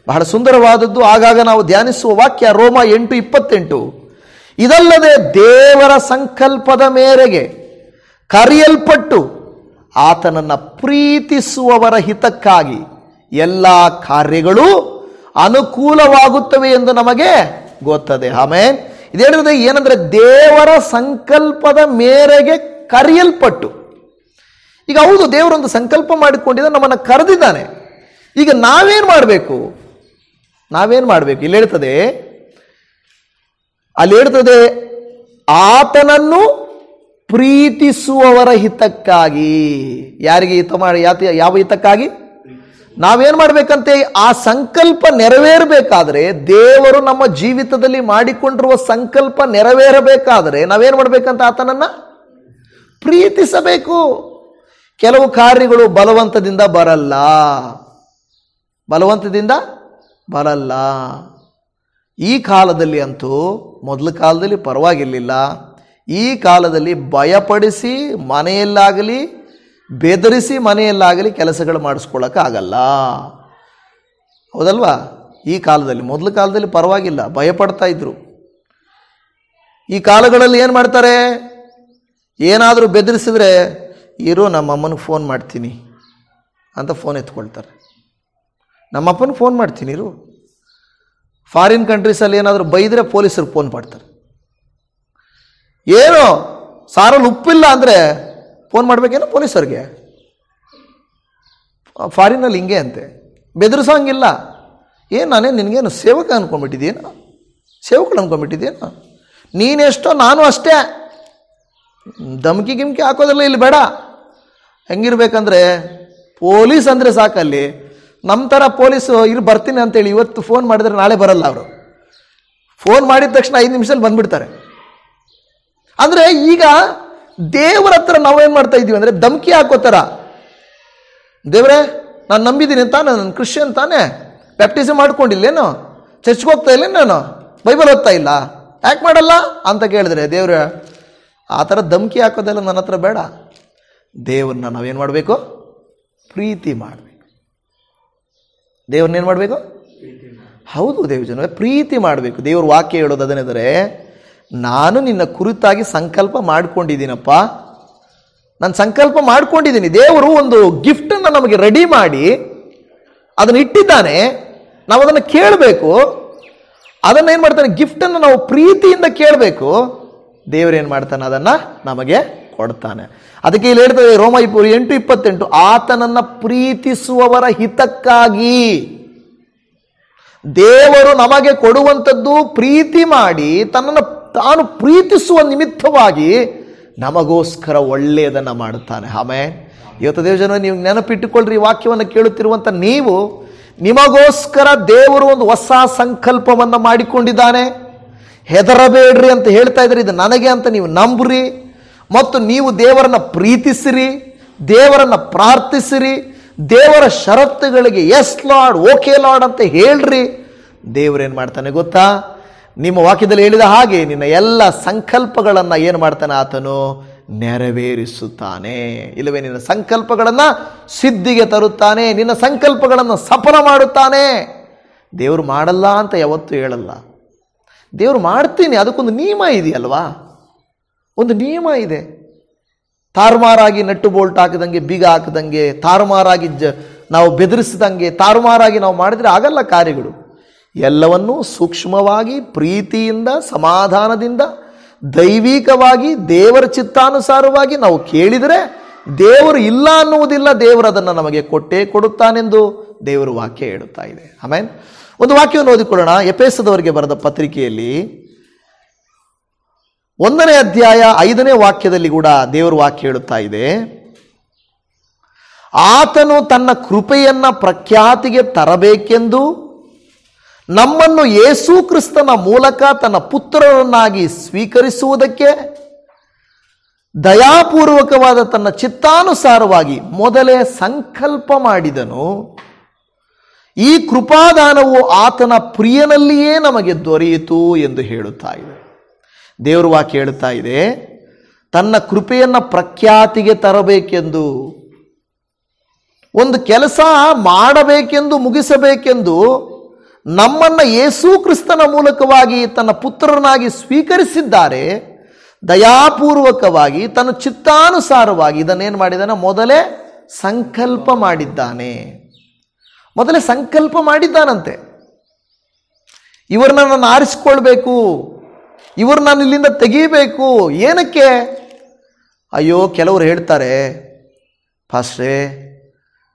ಬಹಳ ಸುಂದರವಾದದ್ದು, ಆಗಾಗ ನಾವು ಧ್ಯಾನಿಸುವ ವಾಕ್ಯ ರೋಮ 8:28. ಇದಲ್ಲದೆ ದೇವರ ಸಂಕಲ್ಪದ ಮೇರೆಗೆ ಕರೆಯಲ್ಪಟ್ಟು ಆತನನ್ನು ಪ್ರೀತಿಸುವವರ ಹಿತಕ್ಕಾಗಿ ಎಲ್ಲ ಕಾರ್ಯಗಳು ಅನುಕೂಲವಾಗುತ್ತವೆ ಎಂದು ನಮಗೆ ಗೊತ್ತದೆ. ಆಮೇನ್. ಇದೇನಿದೆ? ಏನಂದ್ರೆ ದೇವರ ಸಂಕಲ್ಪದ ಮೇರೆಗೆ ಕರೆಯಲ್ಪಟ್ಟು. ಈಗ ಹೌದು, ದೇವರೊಂದು ಸಂಕಲ್ಪ ಮಾಡಿಕೊಂಡಿದ್ದ, ನಮ್ಮನ್ನು ಕರೆದಿದ್ದಾನೆ. ಈಗ ನಾವೇನು ಮಾಡಬೇಕು? ಇಲ್ಲಿ ಹೇಳ್ತದೆ ಆತನನ್ನು ಪ್ರೀತಿಸುವವರ ಹಿತಕ್ಕಾಗಿ. ಯಾರಿಗೆ ಹಿತ ಮಾಡಿ? ಯಾವ ಹಿತಕ್ಕಾಗಿ? ನಾವೇನು ಮಾಡಬೇಕಂತೆ? ಆ ಸಂಕಲ್ಪ ನೆರವೇರಬೇಕಾದ್ರೆ, ದೇವರು ನಮ್ಮ ಜೀವಿತದಲ್ಲಿ ಮಾಡಿಕೊಂಡಿರುವ ಸಂಕಲ್ಪ ನೆರವೇರಬೇಕಾದ್ರೆ ನಾವೇನು ಮಾಡಬೇಕಂತ? ಆತನನ್ನು ಪ್ರೀತಿಸಬೇಕು. ಕೆಲವು ಕಾರ್ಯಗಳು ಬಲವಂತದಿಂದ ಬರಲ್ಲ. ಈ ಕಾಲದಲ್ಲಿ ಅಂತೂ, ಮೊದಲ ಕಾಲದಲ್ಲಿ ಪರವಾಗಿರಲಿಲ್ಲ, ಈ ಕಾಲದಲ್ಲಿ ಭಯಪಡಿಸಿ ಮನೆಯಲ್ಲಾಗಲಿ ಬೆದರಿಸಿ ಮನೆಯಲ್ಲಾಗಲಿ ಕೆಲಸಗಳು ಮಾಡಿಸ್ಕೊಳ್ಳೋಕ್ಕಾಗಲ್ಲ. ಹೌದಲ್ವಾ? ಈ ಕಾಲದಲ್ಲಿ, ಮೊದಲ ಕಾಲದಲ್ಲಿ ಪರವಾಗಿಲ್ಲ, ಭಯಪಡ್ತಾ ಇದ್ರು. ಈ ಕಾಲಗಳಲ್ಲಿ ಏನು ಮಾಡ್ತಾರೆ? ಏನಾದರೂ ಬೆದರಿಸಿದ್ರೆ, ಇರು ನಮ್ಮಮ್ಮನಿಗೆ ಫೋನ್ ಮಾಡ್ತೀನಿ ಅಂತ ಫೋನ್ ಎತ್ಕೊಳ್ತಾರೆ. ನಮ್ಮಪ್ಪನಿಗೆ ಫೋನ್ ಮಾಡ್ತೀನಿ ಇರು. ಫಾರಿನ್ ಕಂಟ್ರೀಸಲ್ಲಿ ಏನಾದರೂ ಬೈದರೆ ಪೊಲೀಸರಿಗೆ ಫೋನ್ ಮಾಡ್ತಾರೆ. ಏನು ಸಾರಲ್ಲಿ ಉಪ್ಪಿಲ್ಲ ಅಂದರೆ ಫೋನ್ ಮಾಡಬೇಕೇನೋ ಪೊಲೀಸರಿಗೆ. ಫಾರಿನಲ್ಲಿ ಹಿಂಗೆ ಅಂತೆ, ಬೆದರಿಸೋಂಗಿಲ್ಲ. ನಾನೇ ನಿನಗೇನು ಸೇವಕ ಅಂದ್ಕೊಂಡ್ಬಿಟ್ಟಿದ್ದೀನೋ, ಸೇವಕಳು ಅಂದ್ಕೊಂಡ್ಬಿಟ್ಟಿದ್ದೀನೋ, ನೀನೆಷ್ಟೋ ನಾನು ಅಷ್ಟೇ. ಧಮಕಿ ಗಿಮ್ಕಿ ಹಾಕೋದಿಲ್ಲ ಇಲ್ಲಿ, ಬೇಡ. ಹೆಂಗಿರ್ಬೇಕಂದ್ರೆ ಪೊಲೀಸ್ ಅಂದರೆ ಸಾಕಲ್ಲಿ. ನಮ್ಮ ಥರ ಪೊಲೀಸು ಬರ್ತೀನಿ ಅಂತೇಳಿ ಇವತ್ತು ಫೋನ್ ಮಾಡಿದ್ರೆ ನಾಳೆ ಬರಲ್ಲ. ಅವರು ಫೋನ್ ಮಾಡಿದ ತಕ್ಷಣ 5 ನಿಮಿಷದಲ್ಲಿ ಬಂದ್ಬಿಡ್ತಾರೆ. ಅಂದರೆ ಈಗ ದೇವರ ಹತ್ರ ನಾವೇನು ಮಾಡ್ತಾ ಇದ್ದೀವಿ ಅಂದರೆ ಧಮಕಿ ಹಾಕೋತಾರ. ದೇವರೇ, ನಾನು ನಂಬಿದ್ದೀನಿ ತಾನೆ, ನಾನು ಕ್ರಿಶ್ಚಿಯನ್ ತಾನೆ, ಬ್ಯಾಪ್ಟಿಸಮ್ ಮಾಡ್ಕೊಂಡಿಲ್ಲೇನು, ಚರ್ಚ್ಗೆ ಹೋಗ್ತಾ ಇಲ್ಲ, ನಾನು ಬೈಬಲ್ ಓದ್ತಾ ಇಲ್ಲ, ಯಾಕೆ ಮಾಡಲ್ಲ ಅಂತ ಕೇಳಿದ್ರೆ ದೇವ್ರ ಆ ಥರ ಧಮಕಿ ಹಾಕೋದೆಲ್ಲ ನನ್ನ ಹತ್ರ ಬೇಡ. ದೇವ್ರನ್ನ ನಾವೇನು ಮಾಡಬೇಕು? ಪ್ರೀತಿ ಮಾಡಬೇಕು. ದೇವ್ರನ್ನೇನು ಮಾಡಬೇಕು? ಹೌದು ದೇವ ಜನವೇ, ಪ್ರೀತಿ ಮಾಡಬೇಕು. ದೇವ್ರ ವಾಕ್ಯ ಹೇಳೋದು ಅದನ್ನೆಂದರೆ, ನಾನು ನಿನ್ನ ಕುರಿತಾಗಿ ಸಂಕಲ್ಪ ಮಾಡ್ಕೊಂಡಿದ್ದೀನಪ್ಪ, ನಾನು ಸಂಕಲ್ಪ ಮಾಡ್ಕೊಂಡಿದ್ದೀನಿ. ದೇವರು ಒಂದು ಗಿಫ್ಟನ್ನು ನಮಗೆ ರೆಡಿ ಮಾಡಿ ಅದನ್ನು ಇಟ್ಟಿದ್ದಾನೆ. ನಾವು ಅದನ್ನು ಕೇಳಬೇಕು. ಅದನ್ನೇನು ಮಾಡ್ತಾನೆ? ಗಿಫ್ಟನ್ನು ನಾವು ಪ್ರೀತಿಯಿಂದ ಕೇಳಬೇಕು. ದೇವರೇನು ಮಾಡ್ತಾನೆ? ಅದನ್ನು ನಮಗೆ ಕೊಡ್ತಾನೆ. ಅದಕ್ಕೆ ಇಲ್ಲಿ ಹೇಳ್ತದೆ ರೋಮ 8:28, ಆತನನ್ನು ಪ್ರೀತಿಸುವವರ ಹಿತಕ್ಕಾಗಿ. ದೇವರು ನಮಗೆ ಕೊಡುವಂಥದ್ದು ಪ್ರೀತಿ ಮಾಡಿ ತನ್ನನ್ನು ತಾನು ಪ್ರೀತಿಸುವ ನಿಮಿತ್ತವಾಗಿ ನಮಗೋಸ್ಕರ ಒಳ್ಳೆಯದನ್ನು ಮಾಡುತ್ತಾನೆ. ಆಮೆನ್. ಇವತ್ತು ದೇವಜನ, ನೀವು ನೆನಪಿಟ್ಟುಕೊಳ್ಳ್ರಿ, ಈ ವಾಕ್ಯವನ್ನು ಕೇಳುತ್ತಿರುವಂಥ ನೀವು, ನಿಮಗೋಸ್ಕರ ದೇವರು ಒಂದು ಹೊಸ ಸಂಕಲ್ಪವನ್ನು ಮಾಡಿಕೊಂಡಿದ್ದಾನೆ. ಹೆದರಬೇಡ್ರಿ ಅಂತ ಹೇಳ್ತಾ ಇದ್ದಾರೆ. ಇದು ನನಗೆ ಅಂತ ನೀವು ನಂಬ್ರಿ ಮತ್ತು ನೀವು ದೇವರನ್ನ ಪ್ರೀತಿಸಿರಿ, ದೇವರನ್ನ ಪ್ರಾರ್ಥಿಸಿರಿ, ದೇವರ ಷರತ್ತುಗಳಿಗೆ ಎಸ್ ಲಾರ್ಡ್, ಓಕೆ ಲಾರ್ಡ್ ಅಂತ ಹೇಳ್ರಿ. ದೇವರೇನು ಮಾಡ್ತಾನೆ ಗೊತ್ತಾ? ನಿಮ್ಮ ವಾಕ್ಯದಲ್ಲಿ ಹೇಳಿದ ಹಾಗೆ ನಿನ್ನ ಎಲ್ಲ ಸಂಕಲ್ಪಗಳನ್ನು ಏನು ಮಾಡ್ತಾನೆ? ಆತನು ನೆರವೇರಿಸುತ್ತಾನೆ. ಇಲ್ಲವೇ ನಿನ್ನ ಸಂಕಲ್ಪಗಳನ್ನು ಸಿದ್ಧಿಗೆ ತರುತ್ತಾನೆ, ನಿನ್ನ ಸಂಕಲ್ಪಗಳನ್ನು ಸಫಲ ಮಾಡುತ್ತಾನೆ. ದೇವರು ಮಾಡಲ್ಲ ಅಂತ ಯಾವತ್ತೂ ಹೇಳಲ್ಲ. ದೇವರು ಮಾಡ್ತೀನಿ, ಅದಕ್ಕೊಂದು ನಿಯಮ ಇದೆಯಲ್ವಾ? ಒಂದು ನಿಯಮ ಇದೆ. ತಾರುಮಾರಾಗಿ ನಟ್ಟು ಬೋಲ್ಟ್ ಹಾಕದಂಗೆ, ಬೀಗ ಹಾಕದಂಗೆ, ತಾರುಮಾರಾಗಿ ನಾವು ಬೆದರಿಸಿದಂಗೆ, ತಾರುಮಾರಾಗಿ ನಾವು ಮಾಡಿದರೆ ಆಗಲ್ಲ ಕಾರ್ಯಗಳು. ಎಲ್ಲವನ್ನೂ ಸೂಕ್ಷ್ಮವಾಗಿ, ಪ್ರೀತಿಯಿಂದ, ಸಮಾಧಾನದಿಂದ, ದೈವಿಕವಾಗಿ, ದೇವರ ಚಿತ್ತಾನುಸಾರವಾಗಿ ನಾವು ಕೇಳಿದರೆ ದೇವರು ಇಲ್ಲ ಅನ್ನುವುದಿಲ್ಲ. ದೇವರು ಅದನ್ನು ನಮಗೆ ಕೊಟ್ಟೇ ಕೊಡುತ್ತಾನೆಂದು ದೇವರ ವಾಕ್ಯ ಹೇಳುತ್ತಾ ಇದೆ. ಆಮೇಲೆ ಒಂದು ವಾಕ್ಯವನ್ನು ಓದಿಕೊಳ್ಳೋಣ. ಎಫೆಸದವರಿಗೆ ಬರೆದ ಪತ್ರಿಕೆಯಲ್ಲಿ 1ನೇ ಅಧ್ಯಾಯ 5ನೇ ವಾಕ್ಯದಲ್ಲಿ ಕೂಡ ದೇವರ ವಾಕ್ಯ ಹೇಳುತ್ತಾ ಇದೆ, ಆತನು ತನ್ನ ಕೃಪೆಯನ್ನ ಪ್ರಖ್ಯಾತಿಗೆ ತರಬೇಕೆಂದು ನಮ್ಮನ್ನು ಯೇಸು ಕ್ರಿಸ್ತನ ಮೂಲಕ ತನ್ನ ಪುತ್ರರನ್ನಾಗಿ ಸ್ವೀಕರಿಸುವುದಕ್ಕೆ ದಯಾಪೂರ್ವಕವಾದ ತನ್ನ ಚಿತ್ತಾನುಸಾರವಾಗಿ ಮೊದಲೇ ಸಂಕಲ್ಪ ಮಾಡಿದನು. ಈ ಕೃಪಾದಾನವು ಆತನ ಪ್ರಿಯನಲ್ಲಿಯೇ ನಮಗೆ ದೊರೆಯಿತು ಎಂದು ಹೇಳುತ್ತಾ ಇದೆ. ದೇವರು ವಾಕ್ಯ ಹೇಳುತ್ತಾ ಇದೆ, ತನ್ನ ಕೃಪೆಯನ್ನು ಪ್ರಖ್ಯಾತಿಗೆ ತರಬೇಕೆಂದು, ಒಂದು ಕೆಲಸ ಮಾಡಬೇಕೆಂದು, ಮುಗಿಸಬೇಕೆಂದು ನಮ್ಮನ್ನು ಯೇಸು ಕ್ರಿಸ್ತನ ಮೂಲಕವಾಗಿ ತನ್ನ ಪುತ್ರರನ್ನಾಗಿ ಸ್ವೀಕರಿಸಿದ್ದಾರೆ. ದಯಾಪೂರ್ವಕವಾಗಿ ತನ್ನ ಚಿತ್ತಾನುಸಾರವಾಗಿ ಇದನ್ನೇನು ಮಾಡಿದ್ದಾನೆ? ಮೊದಲೇ ಸಂಕಲ್ಪ ಮಾಡಿದ್ದಾನೆ. ಮೊದಲೇ ಸಂಕಲ್ಪ ಮಾಡಿದ್ದಾನಂತೆ. ಇವ್ರನ್ನ ನಾನು ಆರಿಸಿಕೊಳ್ಬೇಕು, ಇವ್ರು ನಾನು ಇಲ್ಲಿಂದ ತೆಗೀಬೇಕು. ಏನಕ್ಕೆ? ಅಯ್ಯೋ, ಕೆಲವರು ಹೇಳ್ತಾರೆ, ಪಾಸ್ಟ್ರೇ,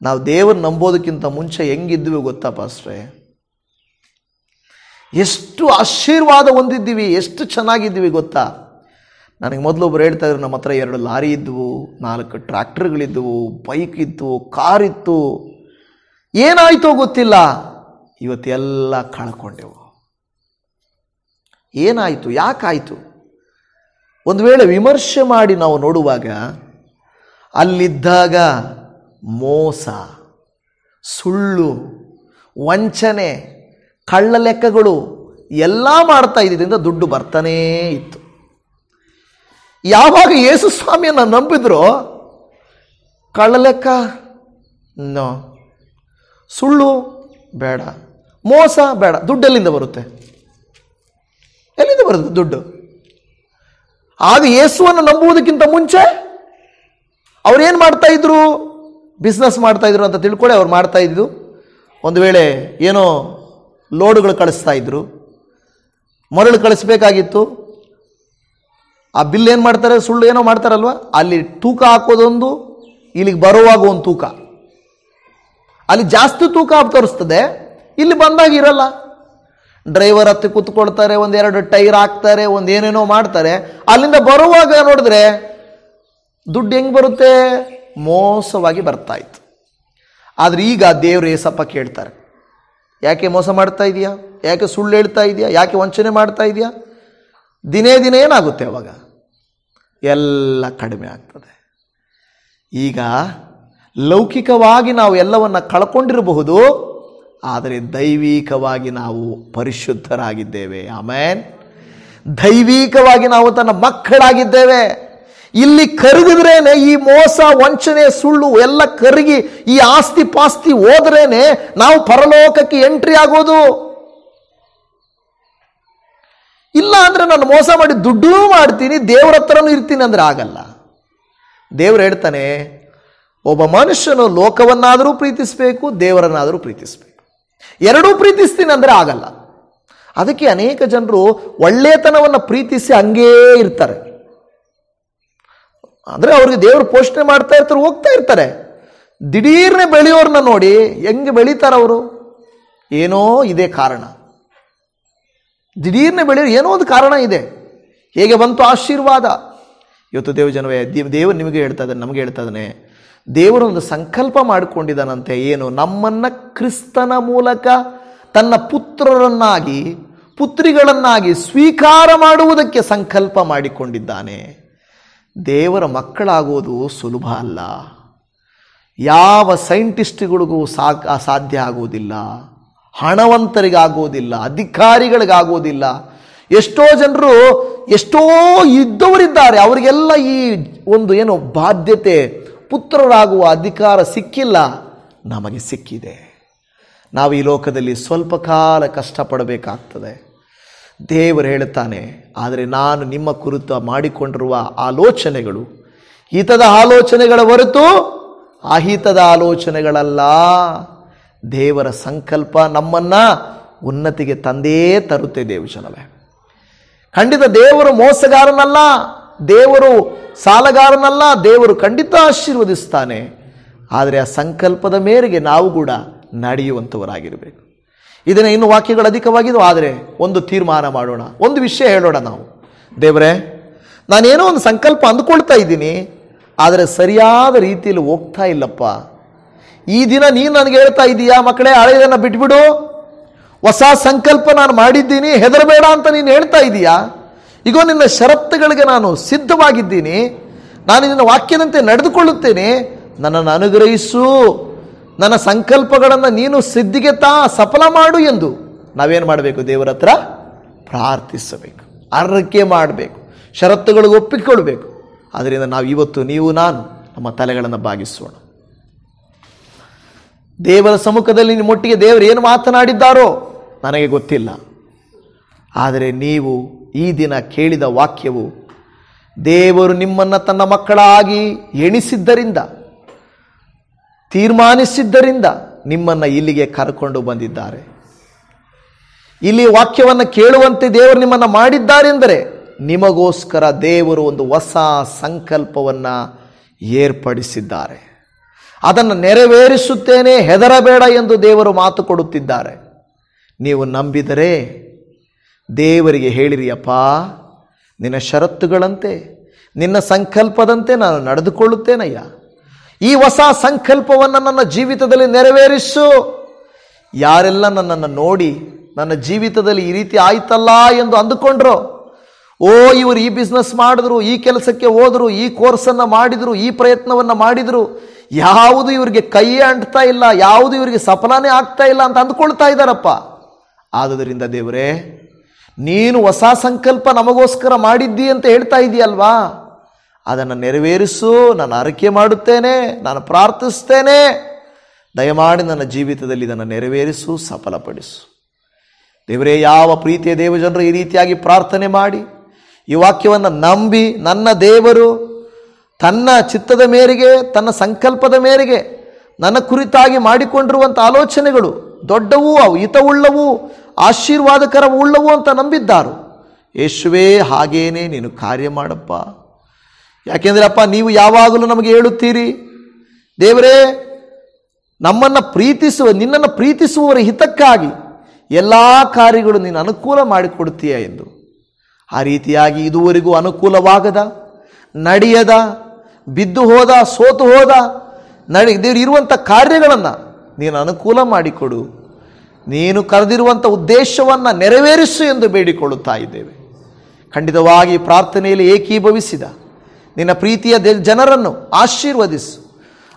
ನಾವು ದೇವರು ನಂಬೋದಕ್ಕಿಂತ ಮುಂಚೆ ಹೆಂಗಿದ್ವಿ ಗೊತ್ತಾ ಪಾಸ್ಟ್ರೇ? ಎಷ್ಟು ಆಶೀರ್ವಾದ ಹೊಂದಿದ್ದೀವಿ, ಎಷ್ಟು ಚೆನ್ನಾಗಿದ್ದೀವಿ ಗೊತ್ತಾ? ನನಗೆ ಮೊದಲೊಬ್ಬರು ಹೇಳ್ತಾ ಇದ್ರು, ನಮ್ಮ ಹತ್ರ 2 ಲಾರಿ ಇದ್ದವು, 4 ಟ್ರ್ಯಾಕ್ಟರ್ಗಳಿದ್ದವು, ಬೈಕ್ ಇತ್ತು, ಕಾರ್ ಇತ್ತು. ಏನಾಯ್ತೋ ಗೊತ್ತಿಲ್ಲ, ಇವತ್ತೆಲ್ಲ ಕಳ್ಕೊಂಡೆವು. ಏನಾಯಿತು? ಯಾಕಾಯಿತು? ಒಂದು ವೇಳೆ ವಿಮರ್ಶೆ ಮಾಡಿ ನಾವು ನೋಡುವಾಗ ಅಲ್ಲಿದ್ದಾಗ ಮೋಸ, ಸುಳ್ಳು, ವಂಚನೆ, ಕಳ್ಳ ಲೆಕ್ಕಗಳು ಎಲ್ಲ ಮಾಡ್ತಾ ಇದ್ದಿದ್ದರಿಂದ ದುಡ್ಡು ಬರ್ತಾನೇ ಇತ್ತು. ಯಾವಾಗ ಯೇಸು ಸ್ವಾಮಿಯನ್ನು ನಂಬಿದ್ರೋ ಕಳ್ಳ ಲೆಕ್ಕ ನೋ, ಸುಳ್ಳು ಬೇಡ, ಮೋಸ ಬೇಡ. ದುಡ್ಡು ಎಲ್ಲಿಂದ ಬರುತ್ತೆ? ಎಲ್ಲಿಂದ ಬರುತ್ತೆ ದುಡ್ಡು? ಆಗ ಯೇಸುವನ್ನು ನಂಬುವುದಕ್ಕಿಂತ ಮುಂಚೆ ಅವ್ರೇನು ಮಾಡ್ತಾ ಇದ್ರು? ಬಿಸ್ನೆಸ್ ಮಾಡ್ತಾ ಇದ್ರು ಅಂತ ತಿಳ್ಕೊಳ್ಳಿ. ಅವ್ರು ಮಾಡ್ತಾ ಇದ್ದು ಒಂದು ವೇಳೆ ಏನೋ ಲೋಡುಗಳು ಕಳಿಸ್ತಾ ಇದ್ರು, ಮರಳು ಕಳಿಸ್ಬೇಕಾಗಿತ್ತು. ಆ ಬಿಲ್ ಏನು ಮಾಡ್ತಾರೆ? ಸುಳ್ಳು ಏನೋ ಮಾಡ್ತಾರಲ್ವ, ಅಲ್ಲಿ ತೂಕ ಹಾಕೋದೊಂದು, ಇಲ್ಲಿಗೆ ಬರುವಾಗ ಒಂದು ತೂಕ, ಅಲ್ಲಿ ಜಾಸ್ತಿ ತೂಕ ತೋರಿಸ್ತದೆ, ಇಲ್ಲಿ ಬಂದಾಗ ಇರಲ್ಲ. ಡ್ರೈವರ್ ಹತ್ತಿ ಕೂತ್ಕೊಳ್ತಾರೆ, 1-2 ಟೈರ್ ಹಾಕ್ತಾರೆ, ಏನೇನೋ ಮಾಡ್ತಾರೆ. ಅಲ್ಲಿಂದ ಬರುವಾಗ ನೋಡಿದ್ರೆ ದುಡ್ಡು ಹೆಂಗೆ ಬರುತ್ತೆ? ಮೋಸವಾಗಿ ಬರ್ತಾ ಇತ್ತು. ಆದರೆ ಈಗ ದೇವರು ಏಸಪ್ಪ ಕೇಳ್ತಾರೆ, ಯಾಕೆ ಮೋಸ ಮಾಡ್ತಾ ಇದೆಯಾ? ಯಾಕೆ ಸುಳ್ಳು ಹೇಳ್ತಾ ಇದೆಯಾ? ಯಾಕೆ ವಂಚನೆ ಮಾಡ್ತಾ ಇದೆಯಾ? ದಿನೇ ದಿನೇ ಏನಾಗುತ್ತೆ? ಅವಾಗ ಎಲ್ಲ ಕಡಿಮೆ ಆಗ್ತದೆ. ಈಗ ಲೌಕಿಕವಾಗಿ ನಾವು ಎಲ್ಲವನ್ನ ಕಳ್ಕೊಂಡಿರಬಹುದು, ಆದರೆ ದೈವಿಕವಾಗಿ ನಾವು ಪರಿಶುದ್ಧರಾಗಿದ್ದೇವೆ. ಆಮೇನ್. ದೈವಿಕವಾಗಿ ನಾವು ತನ್ನ ಮಕ್ಕಳಾಗಿದ್ದೇವೆ. ಇಲ್ಲಿ ಕರಗಿದ್ರೇನೆ ಈ ಮೋಸ, ವಂಚನೆ, ಸುಳ್ಳು ಎಲ್ಲ ಕರಗಿ ಈ ಆಸ್ತಿ ಪಾಸ್ತಿ ಹೋದ್ರೇನೆ ನಾವು ಪರಲೋಕಕ್ಕೆ ಎಂಟ್ರಿ ಆಗೋದು. ಇಲ್ಲ ಅಂದರೆ ನಾನು ಮೋಸ ಮಾಡಿ ದುಡ್ಡೂ ಮಾಡ್ತೀನಿ, ದೇವ್ರ ಹತ್ರನೂ ಇರ್ತೀನಿ ಅಂದರೆ ಆಗಲ್ಲ. ದೇವರು ಹೇಳ್ತಾನೆ, ಒಬ್ಬ ಮನುಷ್ಯನು ಲೋಕವನ್ನಾದರೂ ಪ್ರೀತಿಸಬೇಕು, ದೇವರನ್ನಾದರೂ ಪ್ರೀತಿಸಬೇಕು. ಎರಡೂ ಪ್ರೀತಿಸ್ತೀನಿ ಅಂದರೆ ಆಗಲ್ಲ. ಅದಕ್ಕೆ ಅನೇಕ ಜನರು ಒಳ್ಳೆತನವನ್ನು ಪ್ರೀತಿಸಿ ಹಂಗೇ ಇರ್ತಾರೆ. ಅಂದರೆ ಅವ್ರಿಗೆ ದೇವರು ಪೋಷಣೆ ಮಾಡ್ತಾ ಇರ್ತಾರೆ, ಹೋಗ್ತಾ ಇರ್ತಾರೆ. ದಿಢೀರ್ನೆ ಬೆಳೆಯೋರನ್ನ ನೋಡಿ ಹೆಂಗೆ ಬೆಳೀತಾರೆ ಅವರು? ಏನೋ ಇದೆ ಕಾರಣ. ದಿಢೀರ್ನೆ ಬೆಳೆಯೋರು ಏನೋ ಒಂದು ಕಾರಣ ಇದೆ. ಹೇಗೆ ಬಂತು ಆಶೀರ್ವಾದ? ಇವತ್ತು ದೇವಜನವೇ, ದೇವರು ನಿಮಗೆ ಹೇಳ್ತಾ ಇದ್ದಾನೆ, ನಮಗೆ ಹೇಳ್ತಾ ಇದ್ದಾನೆ, ದೇವರೊಂದು ಸಂಕಲ್ಪ ಮಾಡಿಕೊಂಡಿದ್ದಾನಂತೆ. ಏನು? ನಮ್ಮನ್ನು ಕ್ರಿಸ್ತನ ಮೂಲಕ ತನ್ನ ಪುತ್ರರನ್ನಾಗಿ ಪುತ್ರಿಗಳನ್ನಾಗಿ ಸ್ವೀಕಾರ ಮಾಡುವುದಕ್ಕೆ ಸಂಕಲ್ಪ ಮಾಡಿಕೊಂಡಿದ್ದಾನೆ. ದೇವರ ಮಕ್ಕಳಾಗೋದು ಸುಲಭ ಅಲ್ಲ. ಯಾವ ಸೈಂಟಿಸ್ಟ್ಗಳಿಗೂ ಸಾಧ್ಯ ಆಗೋದಿಲ್ಲ, ಹಣವಂತರಿಗಾಗೋದಿಲ್ಲ, ಅಧಿಕಾರಿಗಳಿಗಾಗೋದಿಲ್ಲ. ಎಷ್ಟೋ ಜನರು ಎಷ್ಟೋ ಇದ್ದವರಿದ್ದಾರೆ, ಅವರಿಗೆಲ್ಲ ಈ ಒಂದು ಏನು ಬಾಧ್ಯತೆ, ಪುತ್ರರಾಗುವ ಅಧಿಕಾರ ಸಿಕ್ಕಿಲ್ಲ. ನಮಗೆ ಸಿಕ್ಕಿದೆ. ನಾವು ಈ ಲೋಕದಲ್ಲಿ ಸ್ವಲ್ಪ ಕಾಲ ಕಷ್ಟಪಡಬೇಕಾಗ್ತದೆ. ದೇವರು ಹೇಳುತ್ತಾನೆ, ಆದರೆ ನಾನು ನಿಮ್ಮ ಕುರಿತು ಮಾಡಿಕೊಂಡಿರುವ ಆಲೋಚನೆಗಳು ಹಿತದ ಆಲೋಚನೆಗಳ ಹೊರತು ಅಹಿತದ ಆಲೋಚನೆಗಳಲ್ಲ. ದೇವರ ಸಂಕಲ್ಪ ನಮ್ಮನ್ನು ಉನ್ನತಿಗೆ ತಂದೇ ತರುತ್ತೆ. ದೇವಜನವೇ, ಖಂಡಿತ ದೇವರು ಮೋಸಗಾರನಲ್ಲ, ದೇವರು ಸಾಲಗಾರನಲ್ಲ. ದೇವರು ಖಂಡಿತ ಆಶೀರ್ವದಿಸ್ತಾನೆ. ಆದರೆ ಆ ಸಂಕಲ್ಪದ ಮೇರೆಗೆ ನಾವು ಕೂಡ ನಡೆಯುವಂಥವರಾಗಿರಬೇಕು. ಇದನ್ನು ಇನ್ನು ವಾಕ್ಯಗಳು ಅಧಿಕವಾಗಿದ್ದು, ಆದರೆ ಒಂದು ತೀರ್ಮಾನ ಮಾಡೋಣ, ಒಂದು ವಿಷಯ ಹೇಳೋಣ ನಾವು. ದೇವರೇ, ನಾನೇನೋ ಒಂದು ಸಂಕಲ್ಪ ಅಂದ್ಕೊಳ್ತಾ ಇದ್ದೀನಿ, ಆದರೆ ಸರಿಯಾದ ರೀತಿಯಲ್ಲಿ ಹೋಗ್ತಾ ಇಲ್ಲಪ್ಪ. ಈ ದಿನ ನೀನು ನನಗೆ ಹೇಳ್ತಾ ಇದ್ದೀಯಾ, ಮಕ್ಕಳೇ ಹಳೆಯದನ್ನು ಬಿಟ್ಬಿಡು, ಹೊಸ ಸಂಕಲ್ಪ ನಾನು ಮಾಡಿದ್ದೀನಿ, ಹೆದರಬೇಡ ಅಂತ ನೀನು ಹೇಳ್ತಾ ಇದ್ದೀಯಾ. ಈಗ ನಿನ್ನ ಷರತ್ತುಗಳಿಗೆ ನಾನು ಸಿದ್ಧವಾಗಿದ್ದೀನಿ, ನಾನು ನಿನ್ನ ವಾಕ್ಯದಂತೆ ನಡೆದುಕೊಳ್ಳುತ್ತೇನೆ, ನನ್ನನ್ನು ಅನುಗ್ರಹಿಸು, ನನ್ನ ಸಂಕಲ್ಪಗಳನ್ನು ನೀನು ಸಿದ್ಧಿಗೆ ಸಫಲ ಮಾಡು ಎಂದು ನಾವೇನು ಮಾಡಬೇಕು? ದೇವರ ಹತ್ರ ಪ್ರಾರ್ಥಿಸಬೇಕು, ಅರ್ಹತೆ ಮಾಡಬೇಕು, ಷರತ್ತುಗಳಿಗೆ ಒಪ್ಪಿಕೊಳ್ಬೇಕು. ಆದ್ದರಿಂದ ನಾವು ಇವತ್ತು ನೀವು ನಾನು ನಮ್ಮ ತಲೆಗಳನ್ನು ಬಾಗಿಸೋಣ. ದೇವರ ಸಮ್ಮುಖದಲ್ಲಿ ನಿಮ್ಮೊಟ್ಟಿಗೆ ದೇವರು ಏನು ಮಾತನಾಡಿದ್ದಾರೋ ನನಗೆ ಗೊತ್ತಿಲ್ಲ, ಆದರೆ ನೀವು ಈ ದಿನ ಕೇಳಿದ ವಾಕ್ಯವು ದೇವರು ನಿಮ್ಮನ್ನು ತನ್ನ ಮಕ್ಕಳಾಗಿ ಎಣಿಸಿದ್ದರಿಂದ, ತೀರ್ಮಾನಿಸಿದ್ದರಿಂದ ನಿಮ್ಮನ್ನು ಇಲ್ಲಿಗೆ ಕರ್ಕೊಂಡು ಬಂದಿದ್ದಾರೆ. ಇಲ್ಲಿ ವಾಕ್ಯವನ್ನು ಕೇಳುವಂತೆ ದೇವರು ನಿಮ್ಮನ್ನು ಮಾಡಿದ್ದಾರೆಂದರೆ ನಿಮಗೋಸ್ಕರ ದೇವರು ಒಂದು ಹೊಸ ಸಂಕಲ್ಪವನ್ನು ಏರ್ಪಡಿಸಿದ್ದಾರೆ. ಅದನ್ನು ನೆರವೇರಿಸುತ್ತೇನೆ, ಹೆದರಬೇಡ ಎಂದು ದೇವರು ಮಾತು ಕೊಡುತ್ತಿದ್ದಾರೆ. ನೀವು ನಂಬಿದರೆ ದೇವರಿಗೆ ಹೇಳಿರಿ, ಅಪ್ಪ, ನಿನ್ನ ಷರತ್ತುಗಳಂತೆ ನಿನ್ನ ಸಂಕಲ್ಪದಂತೆ ನಾನು ನಡೆದುಕೊಳ್ಳುತ್ತೇನಯ್ಯ. ಈ ಹೊಸ ಸಂಕಲ್ಪವನ್ನು ನನ್ನ ಜೀವಿತದಲ್ಲಿ ನೆರವೇರಿಸು. ಯಾರೆಲ್ಲ ನನ್ನನ್ನು ನೋಡಿ ನನ್ನ ಜೀವಿತದಲ್ಲಿ ಈ ರೀತಿ ಆಯ್ತಲ್ಲ ಎಂದು ಅಂದುಕೊಂಡ್ರೋ, ಓ ಇವರು ಈ ಬಿಸ್ನೆಸ್ ಮಾಡಿದ್ರು, ಈ ಕೆಲಸಕ್ಕೆ ಹೋದರು, ಈ ಕೋರ್ಸನ್ನು ಮಾಡಿದರು, ಈ ಪ್ರಯತ್ನವನ್ನು ಮಾಡಿದರು, ಯಾವುದು ಇವರಿಗೆ ಕೈಯೇ ಅಂಟ್ತಾ ಇಲ್ಲ, ಯಾವುದು ಇವರಿಗೆ ಸಫಲನೇ ಆಗ್ತಾ ಇಲ್ಲ ಅಂತ ಅಂದ್ಕೊಳ್ತಾ ಇದ್ದಾರಪ್ಪ. ಆದುದರಿಂದ ದೇವರೇ, ನೀನು ಹೊಸ ಸಂಕಲ್ಪ ನಮಗೋಸ್ಕರ ಮಾಡಿದ್ದಿ ಅಂತ ಹೇಳ್ತಾ ಇದೆಯಲ್ವಾ, ಅದನ್ನು ನೆರವೇರಿಸು. ನಾನು ಅರಿಕೆ ಮಾಡುತ್ತೇನೆ, ನಾನು ಪ್ರಾರ್ಥಿಸ್ತೇನೆ. ದಯಮಾಡಿ ನನ್ನ ಜೀವಿತದಲ್ಲಿ ಇದನ್ನು ನೆರವೇರಿಸು, ಸಫಲಪಡಿಸು. ದೇವರೇ, ಯಾವ ಪ್ರೀತಿಯ ದೇವಜನರು ಈ ರೀತಿಯಾಗಿ ಪ್ರಾರ್ಥನೆ ಮಾಡಿ ಈ ವಾಕ್ಯವನ್ನು ನಂಬಿ ನನ್ನ ದೇವರು ತನ್ನ ಚಿತ್ತದ ಮೇರೆಗೆ, ತನ್ನ ಸಂಕಲ್ಪದ ಮೇರೆಗೆ ನನ್ನ ಕುರಿತಾಗಿ ಮಾಡಿಕೊಂಡಿರುವಂಥ ಆಲೋಚನೆಗಳು ದೊಡ್ಡವು, ಅವು ಹಿತವುಳ್ಳವು, ಆಶೀರ್ವಾದಕರವುಳ್ಳವು ಅಂತ ನಂಬಿದ್ದಾರು. ಯೇಸುವೇ, ಹಾಗೇನೆ ನೀನು ಕಾರ್ಯ ಮಾಡಪ್ಪ. ಯಾಕೆಂದರೆ ಅಪ್ಪ, ನೀವು ಯಾವಾಗಲೂ ನಮಗೆ ಹೇಳುತ್ತೀರಿ, ದೇವರೇ, ನಮ್ಮನ್ನು ನಿನ್ನನ್ನು ಪ್ರೀತಿಸುವವರ ಹಿತಕ್ಕಾಗಿ ಎಲ್ಲ ಕಾರ್ಯಗಳು ನೀನು ಅನುಕೂಲ ಮಾಡಿಕೊಡ್ತೀಯ ಎಂದು. ಆ ರೀತಿಯಾಗಿ ಇದುವರೆಗೂ ಅನುಕೂಲವಾಗದ, ನಡೆಯದ, ಬಿದ್ದು ಹೋದ, ಸೋತು ಹೋದ ದೇವರು ಇರುವಂಥ ಕಾರ್ಯಗಳನ್ನು ನೀನು ಅನುಕೂಲ ಮಾಡಿಕೊಡು. ನೀನು ಕರೆದಿರುವಂಥ ಉದ್ದೇಶವನ್ನು ನೆರವೇರಿಸು ಎಂದು ಬೇಡಿಕೊಳ್ಳುತ್ತಾ ಇದ್ದೇವೆ. ಖಂಡಿತವಾಗಿ ಪ್ರಾರ್ಥನೆಯಲ್ಲಿ ಏಕೀಭವಿಸಿದ ನಿನ್ನ ಪ್ರೀತಿಯ ಜನರನ್ನು ಆಶೀರ್ವದಿಸು.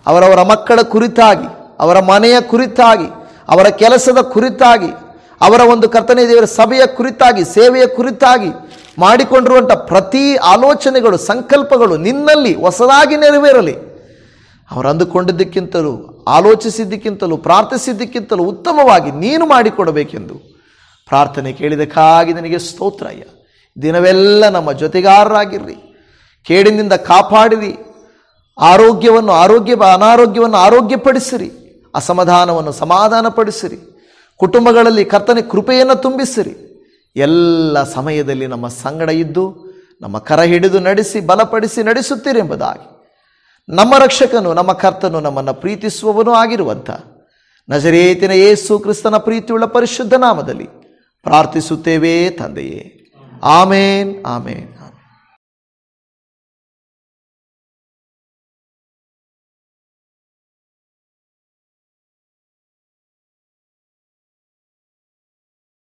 ಅವರವರ ಮಕ್ಕಳ ಕುರಿತಾಗಿ, ಅವರ ಮನೆಯ ಕುರಿತಾಗಿ, ಅವರ ಕೆಲಸದ ಕುರಿತಾಗಿ, ಅವರ ಒಂದು ಕರ್ತನೇ ದೇವರ ಸಭೆಯ ಕುರಿತಾಗಿ, ಸೇವೆಯ ಕುರಿತಾಗಿ ಮಾಡಿಕೊಂಡಿರುವಂಥ ಪ್ರತಿ ಆಲೋಚನೆಗಳು, ಸಂಕಲ್ಪಗಳು ನಿನ್ನಲ್ಲಿ ಹೊಸದಾಗಿ ನೆರವೇರಲಿ. ಅವರು ಅಂದುಕೊಂಡಿದ್ದಕ್ಕಿಂತಲೂ, ಆಲೋಚಿಸಿದ್ದಕ್ಕಿಂತಲೂ, ಪ್ರಾರ್ಥಿಸಿದ್ದಕ್ಕಿಂತಲೂ ಉತ್ತಮವಾಗಿ ನೀನು ಮಾಡಿಕೊಡಬೇಕೆಂದು ಪ್ರಾರ್ಥನೆ ಕೇಳಿದಕ್ಕಾಗಿ ನಿನಗೆ ಸ್ತೋತ್ರಯ್ಯ. ದಿನವೆಲ್ಲ ನಮ್ಮ ಜೊತೆಗಾರರಾಗಿರ್ರಿ. ಕೇಡಿನಿಂದ ಕಾಪಾಡಿರಿ. ಅನಾರೋಗ್ಯವನ್ನು ಆರೋಗ್ಯಪಡಿಸಿರಿ. ಅಸಮಾಧಾನವನ್ನು ಸಮಾಧಾನಪಡಿಸಿರಿ. ಕುಟುಂಬಗಳಲ್ಲಿ ಕರ್ತನ ಕೃಪೆಯನ್ನು ತುಂಬಿಸಿರಿ. ಎಲ್ಲ ಸಮಯದಲ್ಲಿ ನಮ್ಮ ಸಂಗಡ ಇದ್ದು ನಮ್ಮ ಕರ ಹಿಡಿದು ನಡೆಸಿ ಬಲಪಡಿಸಿ ನಡೆಸುತ್ತೀರಿ ಎಂಬುದಾಗಿ ನಮ್ಮ ರಕ್ಷಕನು ನಮ್ಮ ಕರ್ತನು ನಮ್ಮನ್ನು ಪ್ರೀತಿಸುವವನೂ ಆಗಿರುವಂಥ ನಜರೇತಿನ ಯೇಸು ಕ್ರಿಸ್ತನ ಪ್ರೀತಿಯುಳ್ಳ ಪರಿಶುದ್ಧ ನಾಮದಲ್ಲಿ ಪ್ರಾರ್ಥಿಸುತ್ತೇವೆ ತಂದೆಯೇ. ಆಮೇನ್, ಆಮೇನ್.